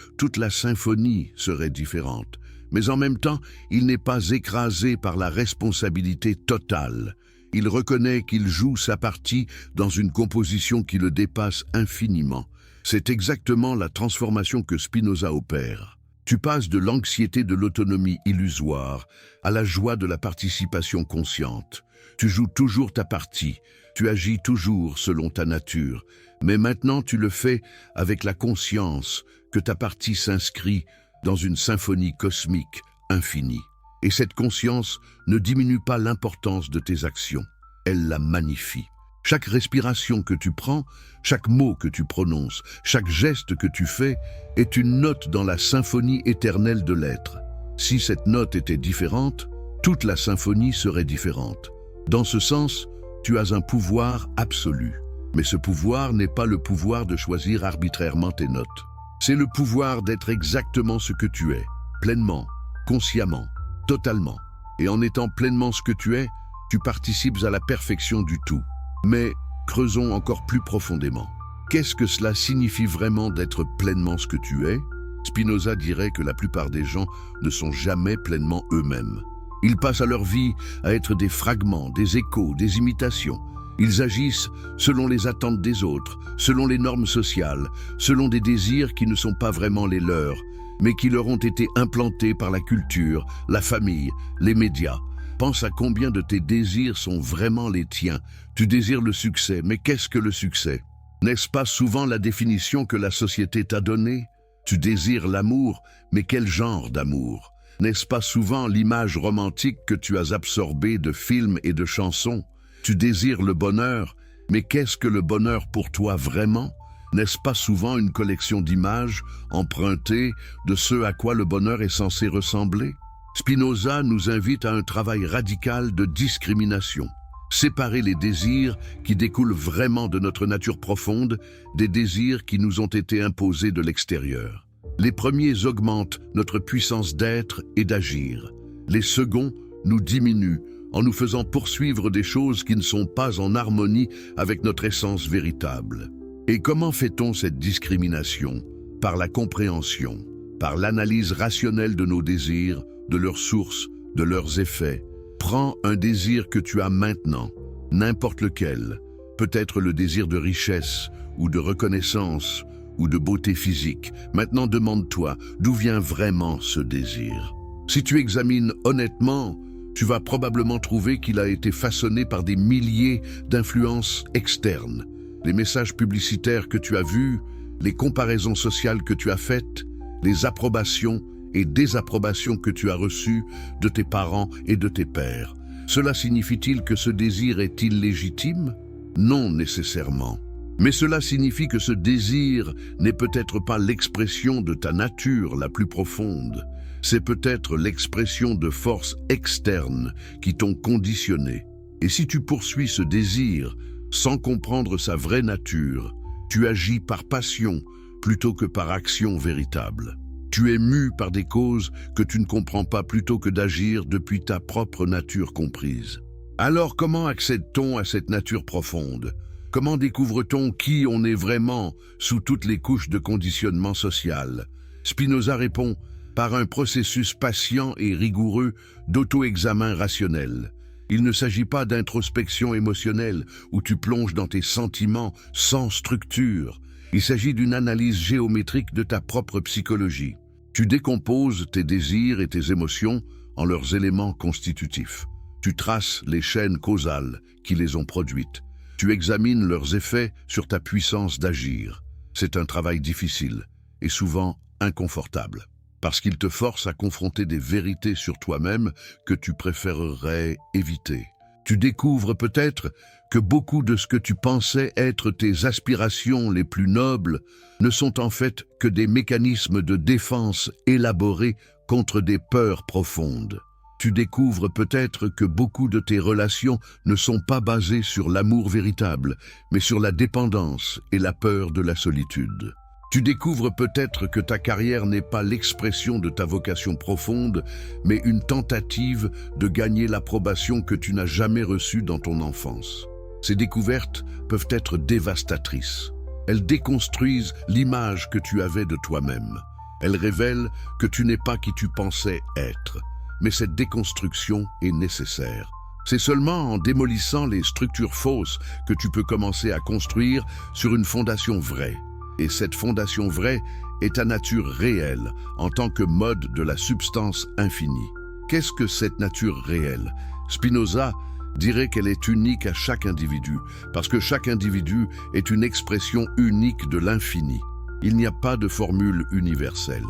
toute la symphonie serait différente. Mais en même temps, il n'est pas écrasé par la responsabilité totale. Il reconnaît qu'il joue sa partie dans une composition qui le dépasse infiniment. C'est exactement la transformation que Spinoza opère. Tu passes de l'anxiété de l'autonomie illusoire à la joie de la participation consciente. Tu joues toujours ta partie, tu agis toujours selon ta nature, mais maintenant tu le fais avec la conscience que ta partie s'inscrit dans une symphonie cosmique infinie. Et cette conscience ne diminue pas l'importance de tes actions, elle la magnifie. Chaque respiration que tu prends, chaque mot que tu prononces, chaque geste que tu fais est une note dans la symphonie éternelle de l'être. Si cette note était différente, toute la symphonie serait différente. Dans ce sens, tu as un pouvoir absolu. Mais ce pouvoir n'est pas le pouvoir de choisir arbitrairement tes notes. C'est le pouvoir d'être exactement ce que tu es, pleinement, consciemment, totalement. Et en étant pleinement ce que tu es, tu participes à la perfection du tout. Mais creusons encore plus profondément. Qu'est-ce que cela signifie vraiment d'être pleinement ce que tu es? Spinoza dirait que la plupart des gens ne sont jamais pleinement eux-mêmes. Ils passent à leur vie à être des fragments, des échos, des imitations. Ils agissent selon les attentes des autres, selon les normes sociales, selon des désirs qui ne sont pas vraiment les leurs, mais qui leur ont été implantés par la culture, la famille, les médias. Pense à combien de tes désirs sont vraiment les tiens. Tu désires le succès, mais qu'est-ce que le succès? N'est-ce pas souvent la définition que la société t'a donnée? Tu désires l'amour, mais quel genre d'amour? N'est-ce pas souvent l'image romantique que tu as absorbée de films et de chansons? Tu désires le bonheur, mais qu'est-ce que le bonheur pour toi vraiment? N'est-ce pas souvent une collection d'images empruntées de ce à quoi le bonheur est censé ressembler? Spinoza nous invite à un travail radical de discrimination. Séparer les désirs qui découlent vraiment de notre nature profonde des désirs qui nous ont été imposés de l'extérieur. Les premiers augmentent notre puissance d'être et d'agir. Les seconds nous diminuent en nous faisant poursuivre des choses qui ne sont pas en harmonie avec notre essence véritable. Et comment fait-on cette discrimination? Par la compréhension, par l'analyse rationnelle de nos désirs, de leurs sources, de leurs effets. Prends un désir que tu as maintenant, n'importe lequel, peut-être le désir de richesse ou de reconnaissance, ou de beauté physique. Maintenant, demande-toi, d'où vient vraiment ce désir? Si tu examines honnêtement, tu vas probablement trouver qu'il a été façonné par des milliers d'influences externes. Les messages publicitaires que tu as vus, les comparaisons sociales que tu as faites, les approbations et désapprobations que tu as reçues de tes parents et de tes pères. Cela signifie-t-il que ce désir est illégitime? Non nécessairement. Mais cela signifie que ce désir n'est peut-être pas l'expression de ta nature la plus profonde. C'est peut-être l'expression de forces externes qui t'ont conditionné. Et si tu poursuis ce désir sans comprendre sa vraie nature, tu agis par passion plutôt que par action véritable. Tu es mu par des causes que tu ne comprends pas plutôt que d'agir depuis ta propre nature comprise. Alors comment accède-t-on à cette nature profonde? Comment découvre-t-on qui on est vraiment sous toutes les couches de conditionnement social? Spinoza répond par un processus patient et rigoureux d'auto-examen rationnel. Il ne s'agit pas d'introspection émotionnelle où tu plonges dans tes sentiments sans structure. Il s'agit d'une analyse géométrique de ta propre psychologie. Tu décomposes tes désirs et tes émotions en leurs éléments constitutifs. Tu traces les chaînes causales qui les ont produites. Tu examines leurs effets sur ta puissance d'agir. C'est un travail difficile et souvent inconfortable, parce qu'il te force à confronter des vérités sur toi-même que tu préférerais éviter. Tu découvres peut-être que beaucoup de ce que tu pensais être tes aspirations les plus nobles ne sont en fait que des mécanismes de défense élaborés contre des peurs profondes. Tu découvres peut-être que beaucoup de tes relations ne sont pas basées sur l'amour véritable, mais sur la dépendance et la peur de la solitude. Tu découvres peut-être que ta carrière n'est pas l'expression de ta vocation profonde, mais une tentative de gagner l'approbation que tu n'as jamais reçue dans ton enfance. Ces découvertes peuvent être dévastatrices. Elles déconstruisent l'image que tu avais de toi-même. Elles révèlent que tu n'es pas qui tu pensais être. Mais cette déconstruction est nécessaire. C'est seulement en démolissant les structures fausses que tu peux commencer à construire sur une fondation vraie. Et cette fondation vraie est ta nature réelle en tant que mode de la substance infinie. Qu'est-ce que cette nature réelle? Spinoza dirait qu'elle est unique à chaque individu, parce que chaque individu est une expression unique de l'infini. Il n'y a pas de formule universelle,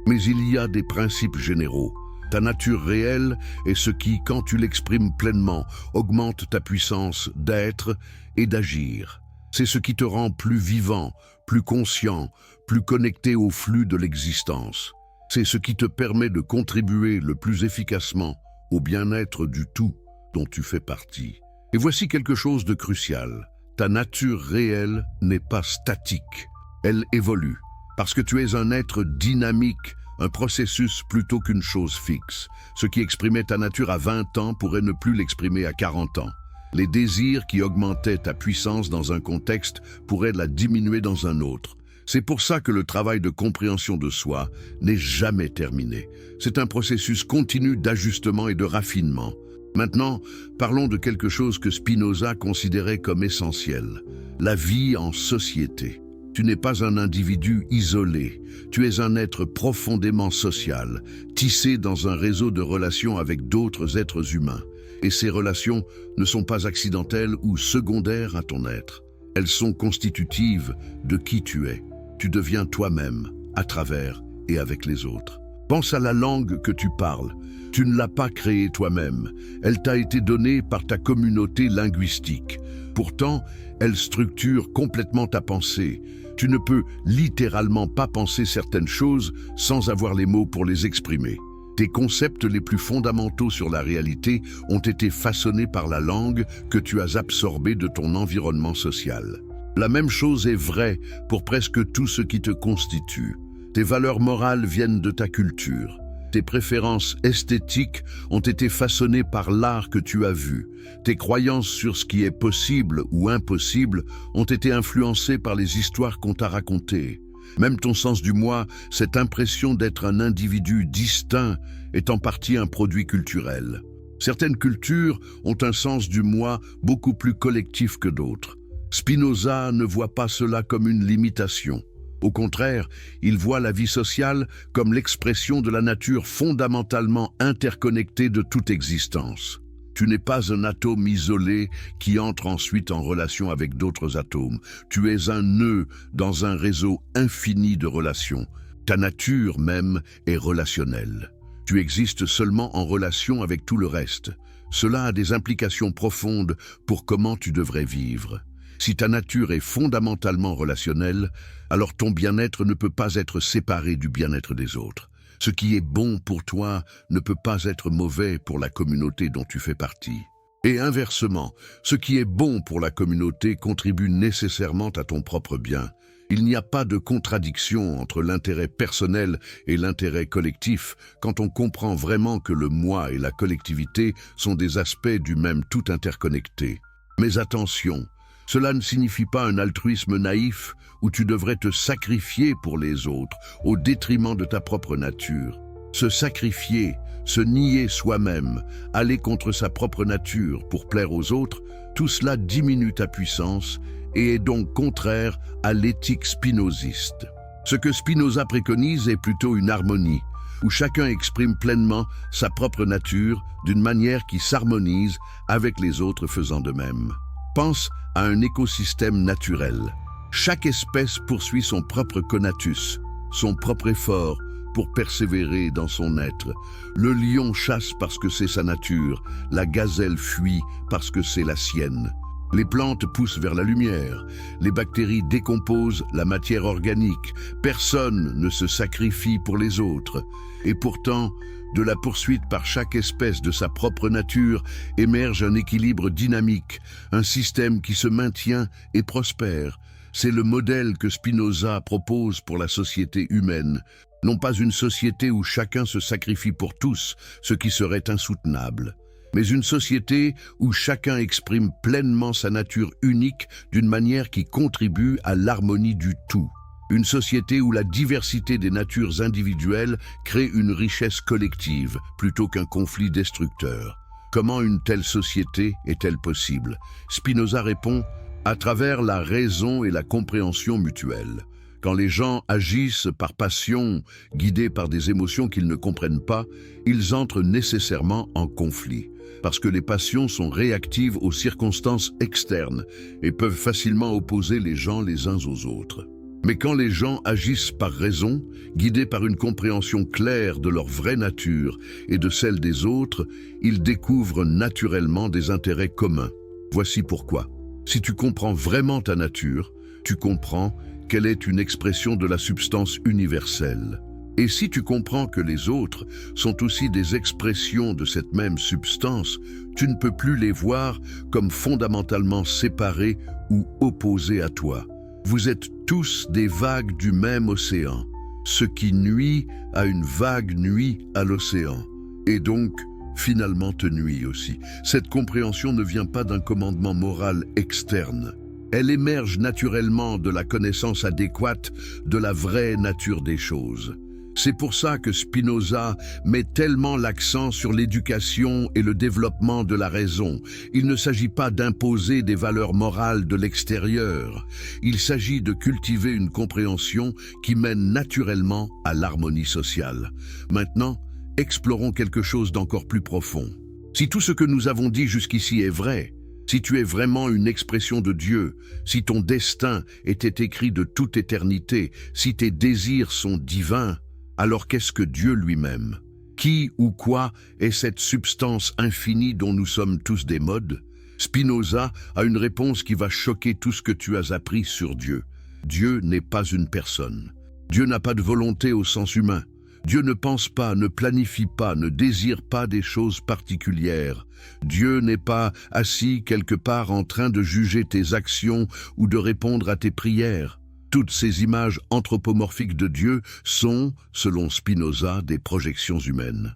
mais il y a des principes généraux. Ta nature réelle est ce qui, quand tu l'exprimes pleinement, augmente ta puissance d'être et d'agir. C'est ce qui te rend plus vivant, plus conscient, plus connecté au flux de l'existence. C'est ce qui te permet de contribuer le plus efficacement au bien-être du tout dont tu fais partie. Et voici quelque chose de crucial. Ta nature réelle n'est pas statique. Elle évolue, parce que tu es un être dynamique, un processus plutôt qu'une chose fixe. Ce qui exprimait ta nature à 20 ans pourrait ne plus l'exprimer à 40 ans. Les désirs qui augmentaient ta puissance dans un contexte pourraient la diminuer dans un autre. C'est pour ça que le travail de compréhension de soi n'est jamais terminé. C'est un processus continu d'ajustement et de raffinement. Maintenant, parlons de quelque chose que Spinoza considérait comme essentiel, la vie en société. Tu n'es pas un individu isolé, tu es un être profondément social, tissé dans un réseau de relations avec d'autres êtres humains. Et ces relations ne sont pas accidentelles ou secondaires à ton être. Elles sont constitutives de qui tu es. Tu deviens toi-même, à travers et avec les autres. Pense à la langue que tu parles. Tu ne l'as pas créée toi-même. Elle t'a été donnée par ta communauté linguistique. Pourtant, elle structure complètement ta pensée. Tu ne peux littéralement pas penser certaines choses sans avoir les mots pour les exprimer. Tes concepts les plus fondamentaux sur la réalité ont été façonnés par la langue que tu as absorbée de ton environnement social. La même chose est vraie pour presque tout ce qui te constitue. Tes valeurs morales viennent de ta culture. Tes préférences esthétiques ont été façonnées par l'art que tu as vu. Tes croyances sur ce qui est possible ou impossible ont été influencées par les histoires qu'on t'a racontées. Même ton sens du moi, cette impression d'être un individu distinct, est en partie un produit culturel. Certaines cultures ont un sens du moi beaucoup plus collectif que d'autres. Spinoza ne voit pas cela comme une limitation. Au contraire, il voit la vie sociale comme l'expression de la nature fondamentalement interconnectée de toute existence. Tu n'es pas un atome isolé qui entre ensuite en relation avec d'autres atomes. Tu es un nœud dans un réseau infini de relations. Ta nature même est relationnelle. Tu existes seulement en relation avec tout le reste. Cela a des implications profondes pour comment tu devrais vivre. Si ta nature est fondamentalement relationnelle, alors ton bien-être ne peut pas être séparé du bien-être des autres. Ce qui est bon pour toi ne peut pas être mauvais pour la communauté dont tu fais partie. Et inversement, ce qui est bon pour la communauté contribue nécessairement à ton propre bien. Il n'y a pas de contradiction entre l'intérêt personnel et l'intérêt collectif quand on comprend vraiment que le moi et la collectivité sont des aspects du même tout interconnecté. Mais attention, cela ne signifie pas un altruisme naïf où tu devrais te sacrifier pour les autres au détriment de ta propre nature. Se sacrifier, se nier soi-même, aller contre sa propre nature pour plaire aux autres, tout cela diminue ta puissance et est donc contraire à l'éthique spinoziste. Ce que Spinoza préconise est plutôt une harmonie, où chacun exprime pleinement sa propre nature d'une manière qui s'harmonise avec les autres faisant de même. Pense à un écosystème naturel. Chaque espèce poursuit son propre conatus, son propre effort pour persévérer dans son être. Le lion chasse parce que c'est sa nature, la gazelle fuit parce que c'est la sienne. Les plantes poussent vers la lumière, les bactéries décomposent la matière organique, personne ne se sacrifie pour les autres. Et pourtant, de la poursuite par chaque espèce de sa propre nature émerge un équilibre dynamique, un système qui se maintient et prospère. C'est le modèle que Spinoza propose pour la société humaine. Non pas une société où chacun se sacrifie pour tous, ce qui serait insoutenable, mais une société où chacun exprime pleinement sa nature unique d'une manière qui contribue à l'harmonie du tout. Une société où la diversité des natures individuelles crée une richesse collective plutôt qu'un conflit destructeur. Comment une telle société est-elle possible? Spinoza répond à travers la raison et la compréhension mutuelle. Quand les gens agissent par passion, guidés par des émotions qu'ils ne comprennent pas, ils entrent nécessairement en conflit, parce que les passions sont réactives aux circonstances externes et peuvent facilement opposer les gens les uns aux autres. Mais quand les gens agissent par raison, guidés par une compréhension claire de leur vraie nature et de celle des autres, ils découvrent naturellement des intérêts communs. Voici pourquoi. Si tu comprends vraiment ta nature, tu comprends qu'elle est une expression de la substance universelle. Et si tu comprends que les autres sont aussi des expressions de cette même substance, tu ne peux plus les voir comme fondamentalement séparés ou opposés à toi. Vous êtes tous des vagues du même océan. Ce qui nuit à une vague nuit à l'océan. Et donc, finalement te nuit aussi. Cette compréhension ne vient pas d'un commandement moral externe. Elle émerge naturellement de la connaissance adéquate de la vraie nature des choses. C'est pour ça que Spinoza met tellement l'accent sur l'éducation et le développement de la raison. Il ne s'agit pas d'imposer des valeurs morales de l'extérieur. Il s'agit de cultiver une compréhension qui mène naturellement à l'harmonie sociale. Maintenant, explorons quelque chose d'encore plus profond. Si tout ce que nous avons dit jusqu'ici est vrai, si tu es vraiment une expression de Dieu, si ton destin était écrit de toute éternité, si tes désirs sont divins, alors qu'est-ce que Dieu lui-même? Qui ou quoi est cette substance infinie dont nous sommes tous des modes? Spinoza a une réponse qui va choquer tout ce que tu as appris sur Dieu. Dieu n'est pas une personne. Dieu n'a pas de volonté au sens humain. Dieu ne pense pas, ne planifie pas, ne désire pas des choses particulières. Dieu n'est pas assis quelque part en train de juger tes actions ou de répondre à tes prières. Toutes ces images anthropomorphiques de Dieu sont, selon Spinoza, des projections humaines.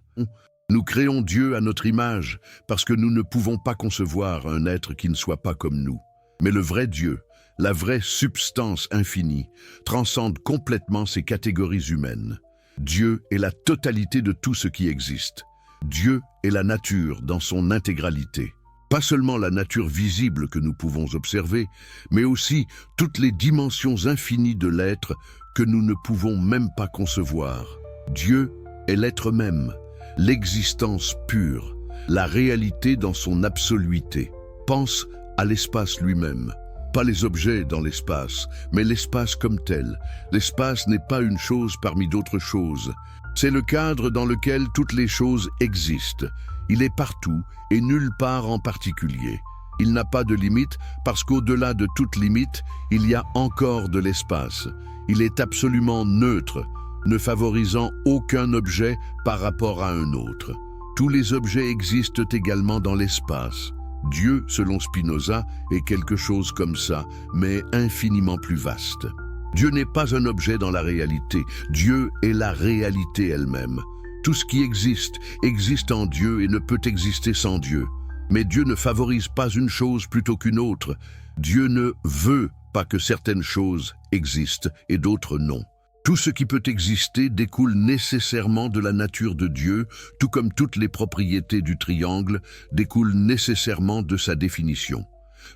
Nous créons Dieu à notre image parce que nous ne pouvons pas concevoir un être qui ne soit pas comme nous. Mais le vrai Dieu, la vraie substance infinie, transcende complètement ces catégories humaines. Dieu est la totalité de tout ce qui existe. Dieu est la nature dans son intégralité. Pas seulement la nature visible que nous pouvons observer, mais aussi toutes les dimensions infinies de l'être que nous ne pouvons même pas concevoir. Dieu est l'être même, l'existence pure, la réalité dans son absoluité. Pense à l'espace lui-même. Pas les objets dans l'espace, mais l'espace comme tel. L'espace n'est pas une chose parmi d'autres choses. C'est le cadre dans lequel toutes les choses existent. Il est partout et nulle part en particulier. Il n'a pas de limite parce qu'au-delà de toute limite, il y a encore de l'espace. Il est absolument neutre, ne favorisant aucun objet par rapport à un autre. Tous les objets existent également dans l'espace. Dieu, selon Spinoza, est quelque chose comme ça, mais infiniment plus vaste. Dieu n'est pas un objet dans la réalité. Dieu est la réalité elle-même. Tout ce qui existe, existe en Dieu et ne peut exister sans Dieu. Mais Dieu ne favorise pas une chose plutôt qu'une autre. Dieu ne veut pas que certaines choses existent et d'autres non. Tout ce qui peut exister découle nécessairement de la nature de Dieu, tout comme toutes les propriétés du triangle découlent nécessairement de sa définition.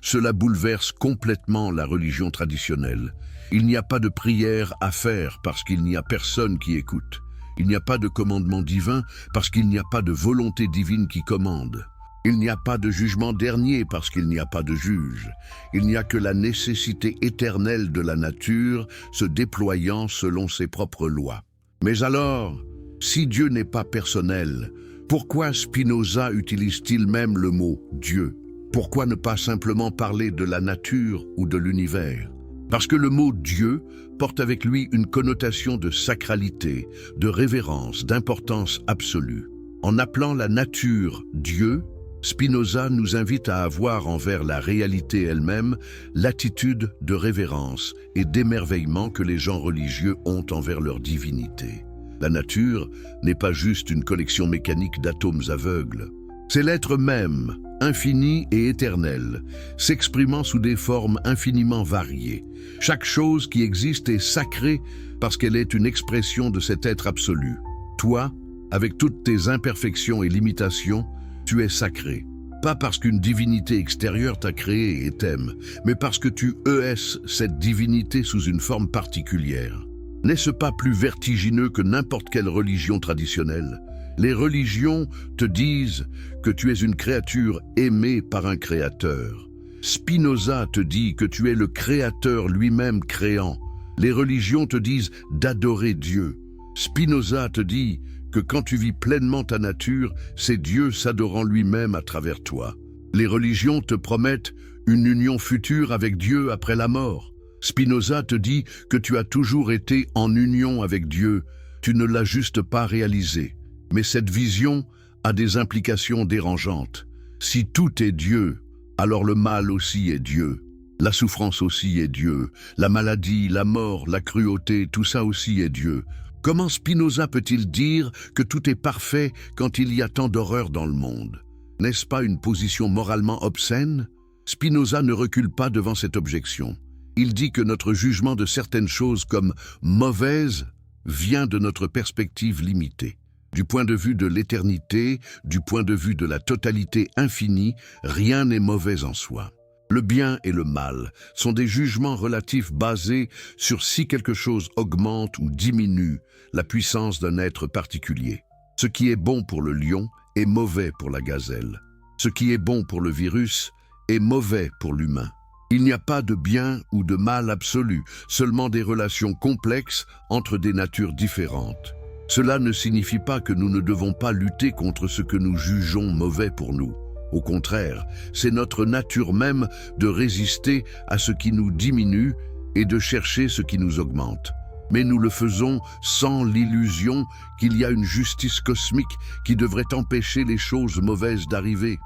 Cela bouleverse complètement la religion traditionnelle. Il n'y a pas de prière à faire parce qu'il n'y a personne qui écoute. Il n'y a pas de commandement divin parce qu'il n'y a pas de volonté divine qui commande. Il n'y a pas de jugement dernier parce qu'il n'y a pas de juge. Il n'y a que la nécessité éternelle de la nature se déployant selon ses propres lois. Mais alors, si Dieu n'est pas personnel, pourquoi Spinoza utilise-t-il même le mot « Dieu » ? Pourquoi ne pas simplement parler de la nature ou de l'univers ? Parce que le mot « Dieu » porte avec lui une connotation de sacralité, de révérence, d'importance absolue. En appelant la nature « Dieu », Spinoza nous invite à avoir envers la réalité elle-même l'attitude de révérence et d'émerveillement que les gens religieux ont envers leur divinité. La nature n'est pas juste une collection mécanique d'atomes aveugles. C'est l'être même, infini et éternel, s'exprimant sous des formes infiniment variées. Chaque chose qui existe est sacrée parce qu'elle est une expression de cet être absolu. Toi, avec toutes tes imperfections et limitations, tu es sacré, pas parce qu'une divinité extérieure t'a créé et t'aime, mais parce que tu ES cette divinité sous une forme particulière. N'est-ce pas plus vertigineux que n'importe quelle religion traditionnelle ? Les religions te disent que tu es une créature aimée par un créateur. Spinoza te dit que tu es le créateur lui-même créant. Les religions te disent d'adorer Dieu. Spinoza te dit que quand tu vis pleinement ta nature, c'est Dieu s'adorant lui-même à travers toi. Les religions te promettent une union future avec Dieu après la mort. Spinoza te dit que tu as toujours été en union avec Dieu, tu ne l'as juste pas réalisé. Mais cette vision a des implications dérangeantes. Si tout est Dieu, alors le mal aussi est Dieu. La souffrance aussi est Dieu. La maladie, la mort, la cruauté, tout ça aussi est Dieu. Comment Spinoza peut-il dire que tout est parfait quand il y a tant d'horreur dans le monde? N'est-ce pas une position moralement obscène? Spinoza ne recule pas devant cette objection. Il dit que notre jugement de certaines choses comme mauvaises vient de notre perspective limitée. Du point de vue de l'éternité, du point de vue de la totalité infinie, rien n'est mauvais en soi. Le bien et le mal sont des jugements relatifs basés sur si quelque chose augmente ou diminue la puissance d'un être particulier. Ce qui est bon pour le lion est mauvais pour la gazelle. Ce qui est bon pour le virus est mauvais pour l'humain. Il n'y a pas de bien ou de mal absolu, seulement des relations complexes entre des natures différentes. Cela ne signifie pas que nous ne devons pas lutter contre ce que nous jugeons mauvais pour nous. Au contraire, c'est notre nature même de résister à ce qui nous diminue et de chercher ce qui nous augmente. Mais nous le faisons sans l'illusion qu'il y a une justice cosmique qui devrait empêcher les choses mauvaises d'arriver.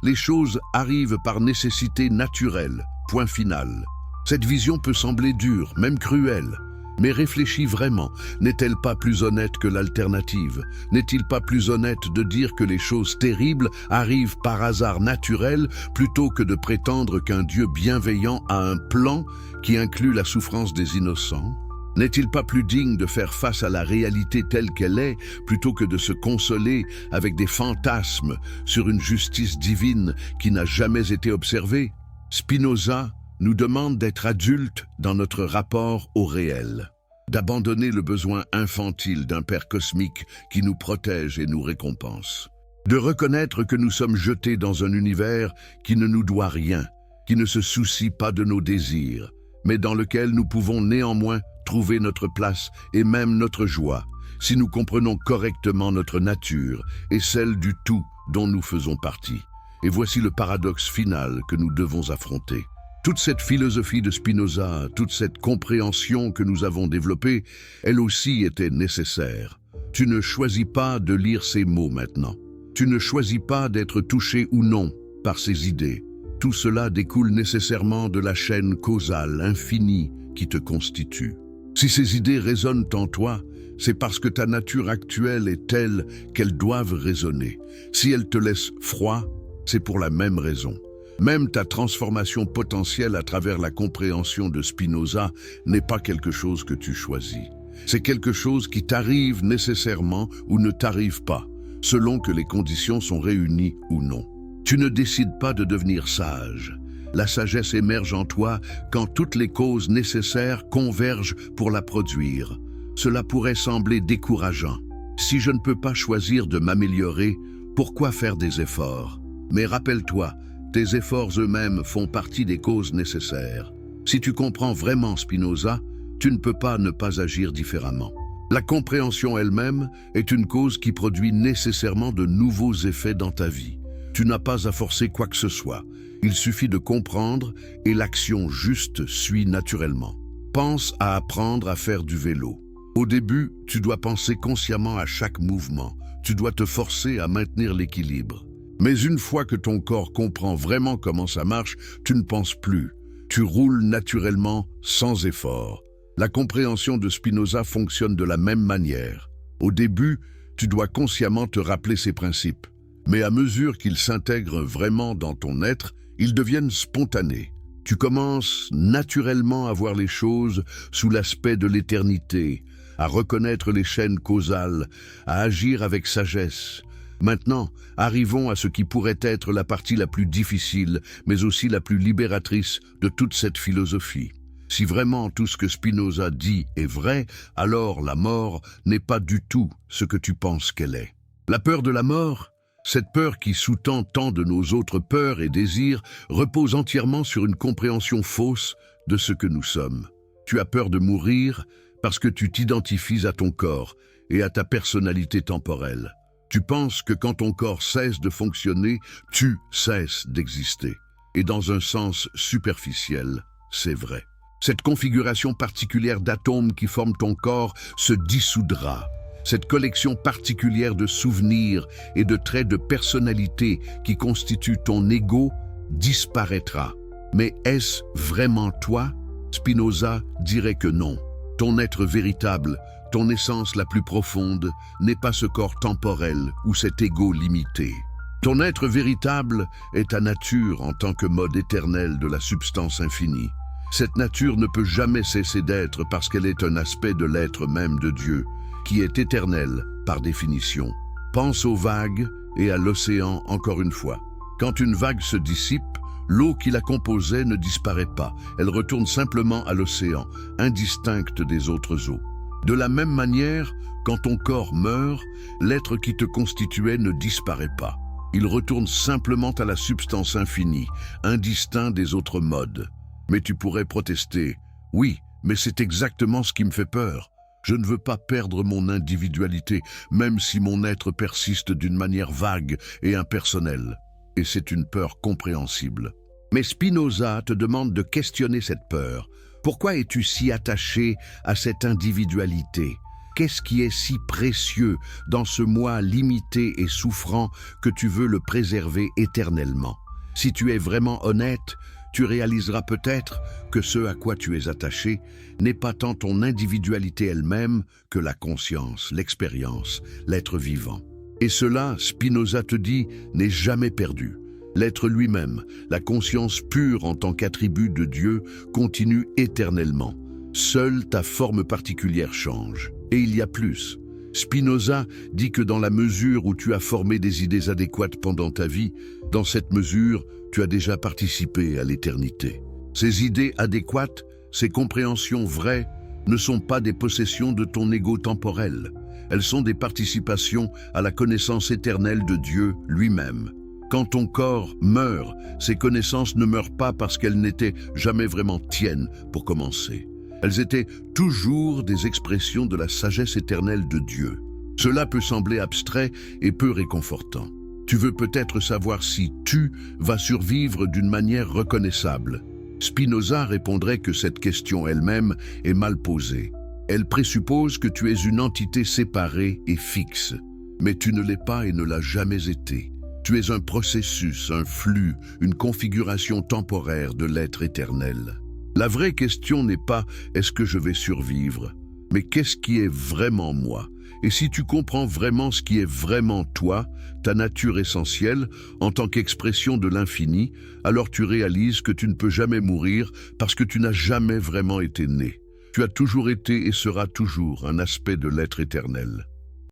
Les choses arrivent par nécessité naturelle, point final. Cette vision peut sembler dure, même cruelle. Mais réfléchis vraiment, n'est-elle pas plus honnête que l'alternative? N'est-il pas plus honnête de dire que les choses terribles arrivent par hasard naturel plutôt que de prétendre qu'un Dieu bienveillant a un plan qui inclut la souffrance des innocents? N'est-il pas plus digne de faire face à la réalité telle qu'elle est, plutôt que de se consoler avec des fantasmes sur une justice divine qui n'a jamais été observée? Spinoza nous demande d'être adultes dans notre rapport au réel, d'abandonner le besoin infantile d'un Père cosmique qui nous protège et nous récompense, de reconnaître que nous sommes jetés dans un univers qui ne nous doit rien, qui ne se soucie pas de nos désirs, mais dans lequel nous pouvons néanmoins trouver notre place et même notre joie, si nous comprenons correctement notre nature et celle du tout dont nous faisons partie. Et voici le paradoxe final que nous devons affronter. Toute cette philosophie de Spinoza, toute cette compréhension que nous avons développée, elle aussi était nécessaire. Tu ne choisis pas de lire ces mots maintenant. Tu ne choisis pas d'être touché ou non par ces idées. Tout cela découle nécessairement de la chaîne causale infinie qui te constitue. Si ces idées résonnent en toi, c'est parce que ta nature actuelle est telle qu'elles doivent résonner. Si elles te laissent froid, c'est pour la même raison. Même ta transformation potentielle à travers la compréhension de Spinoza n'est pas quelque chose que tu choisis. C'est quelque chose qui t'arrive nécessairement ou ne t'arrive pas, selon que les conditions sont réunies ou non. Tu ne décides pas de devenir sage. La sagesse émerge en toi quand toutes les causes nécessaires convergent pour la produire. Cela pourrait sembler décourageant. Si je ne peux pas choisir de m'améliorer, pourquoi faire des efforts? Mais rappelle-toi, tes efforts eux-mêmes font partie des causes nécessaires. Si tu comprends vraiment Spinoza, tu ne peux pas ne pas agir différemment. La compréhension elle-même est une cause qui produit nécessairement de nouveaux effets dans ta vie. Tu n'as pas à forcer quoi que ce soit. Il suffit de comprendre et l'action juste suit naturellement. Pense à apprendre à faire du vélo. Au début, tu dois penser consciemment à chaque mouvement. Tu dois te forcer à maintenir l'équilibre. Mais une fois que ton corps comprend vraiment comment ça marche, tu ne penses plus. Tu roules naturellement, sans effort. La compréhension de Spinoza fonctionne de la même manière. Au début, tu dois consciemment te rappeler ces principes. Mais à mesure qu'ils s'intègrent vraiment dans ton être, ils deviennent spontanés. Tu commences naturellement à voir les choses sous l'aspect de l'éternité, à reconnaître les chaînes causales, à agir avec sagesse. Maintenant, arrivons à ce qui pourrait être la partie la plus difficile, mais aussi la plus libératrice de toute cette philosophie. Si vraiment tout ce que Spinoza dit est vrai, alors la mort n'est pas du tout ce que tu penses qu'elle est. La peur de la mort, cette peur qui sous-tend tant de nos autres peurs et désirs, repose entièrement sur une compréhension fausse de ce que nous sommes. Tu as peur de mourir parce que tu t'identifies à ton corps et à ta personnalité temporelle. Tu penses que quand ton corps cesse de fonctionner, tu cesses d'exister. Et dans un sens superficiel, c'est vrai. Cette configuration particulière d'atomes qui forment ton corps se dissoudra. Cette collection particulière de souvenirs et de traits de personnalité qui constituent ton ego disparaîtra. Mais est-ce vraiment toi? Spinoza dirait que non. Ton être véritable, ton essence la plus profonde, n'est pas ce corps temporel ou cet ego limité. Ton être véritable est ta nature en tant que mode éternel de la substance infinie. Cette nature ne peut jamais cesser d'être parce qu'elle est un aspect de l'être même de Dieu, qui est éternel par définition. Pense aux vagues et à l'océan encore une fois. Quand une vague se dissipe, l'eau qui la composait ne disparaît pas. Elle retourne simplement à l'océan, indistincte des autres eaux. De la même manière, quand ton corps meurt, l'être qui te constituait ne disparaît pas. Il retourne simplement à la substance infinie, indistinct des autres modes. Mais tu pourrais protester. Oui, mais c'est exactement ce qui me fait peur. Je ne veux pas perdre mon individualité, même si mon être persiste d'une manière vague et impersonnelle. Et c'est une peur compréhensible. Mais Spinoza te demande de questionner cette peur. Pourquoi es-tu si attaché à cette individualité? Qu'est-ce qui est si précieux dans ce moi limité et souffrant que tu veux le préserver éternellement? Si tu es vraiment honnête, tu réaliseras peut-être que ce à quoi tu es attaché n'est pas tant ton individualité elle-même que la conscience, l'expérience, l'être vivant. Et cela, Spinoza te dit, n'est jamais perdu. L'être lui-même, la conscience pure en tant qu'attribut de Dieu, continue éternellement. Seule ta forme particulière change. Et il y a plus. Spinoza dit que dans la mesure où tu as formé des idées adéquates pendant ta vie, dans cette mesure, tu as déjà participé à l'éternité. Ces idées adéquates, ces compréhensions vraies, ne sont pas des possessions de ton ego temporel. Elles sont des participations à la connaissance éternelle de Dieu lui-même. Quand ton corps meurt, ces connaissances ne meurent pas parce qu'elles n'étaient jamais vraiment tiennes pour commencer. Elles étaient toujours des expressions de la sagesse éternelle de Dieu. Cela peut sembler abstrait et peu réconfortant. Tu veux peut-être savoir si tu vas survivre d'une manière reconnaissable. Spinoza répondrait que cette question elle-même est mal posée. Elle présuppose que tu es une entité séparée et fixe. Mais tu ne l'es pas et ne l'as jamais été. Tu es un processus, un flux, une configuration temporaire de l'être éternel. La vraie question n'est pas « est-ce que je vais survivre ?», mais « qu'est-ce qui est vraiment moi ?» Et si tu comprends vraiment ce qui est vraiment toi, ta nature essentielle, en tant qu'expression de l'infini, alors tu réalises que tu ne peux jamais mourir parce que tu n'as jamais vraiment été né. Tu as toujours été et seras toujours un aspect de l'être éternel.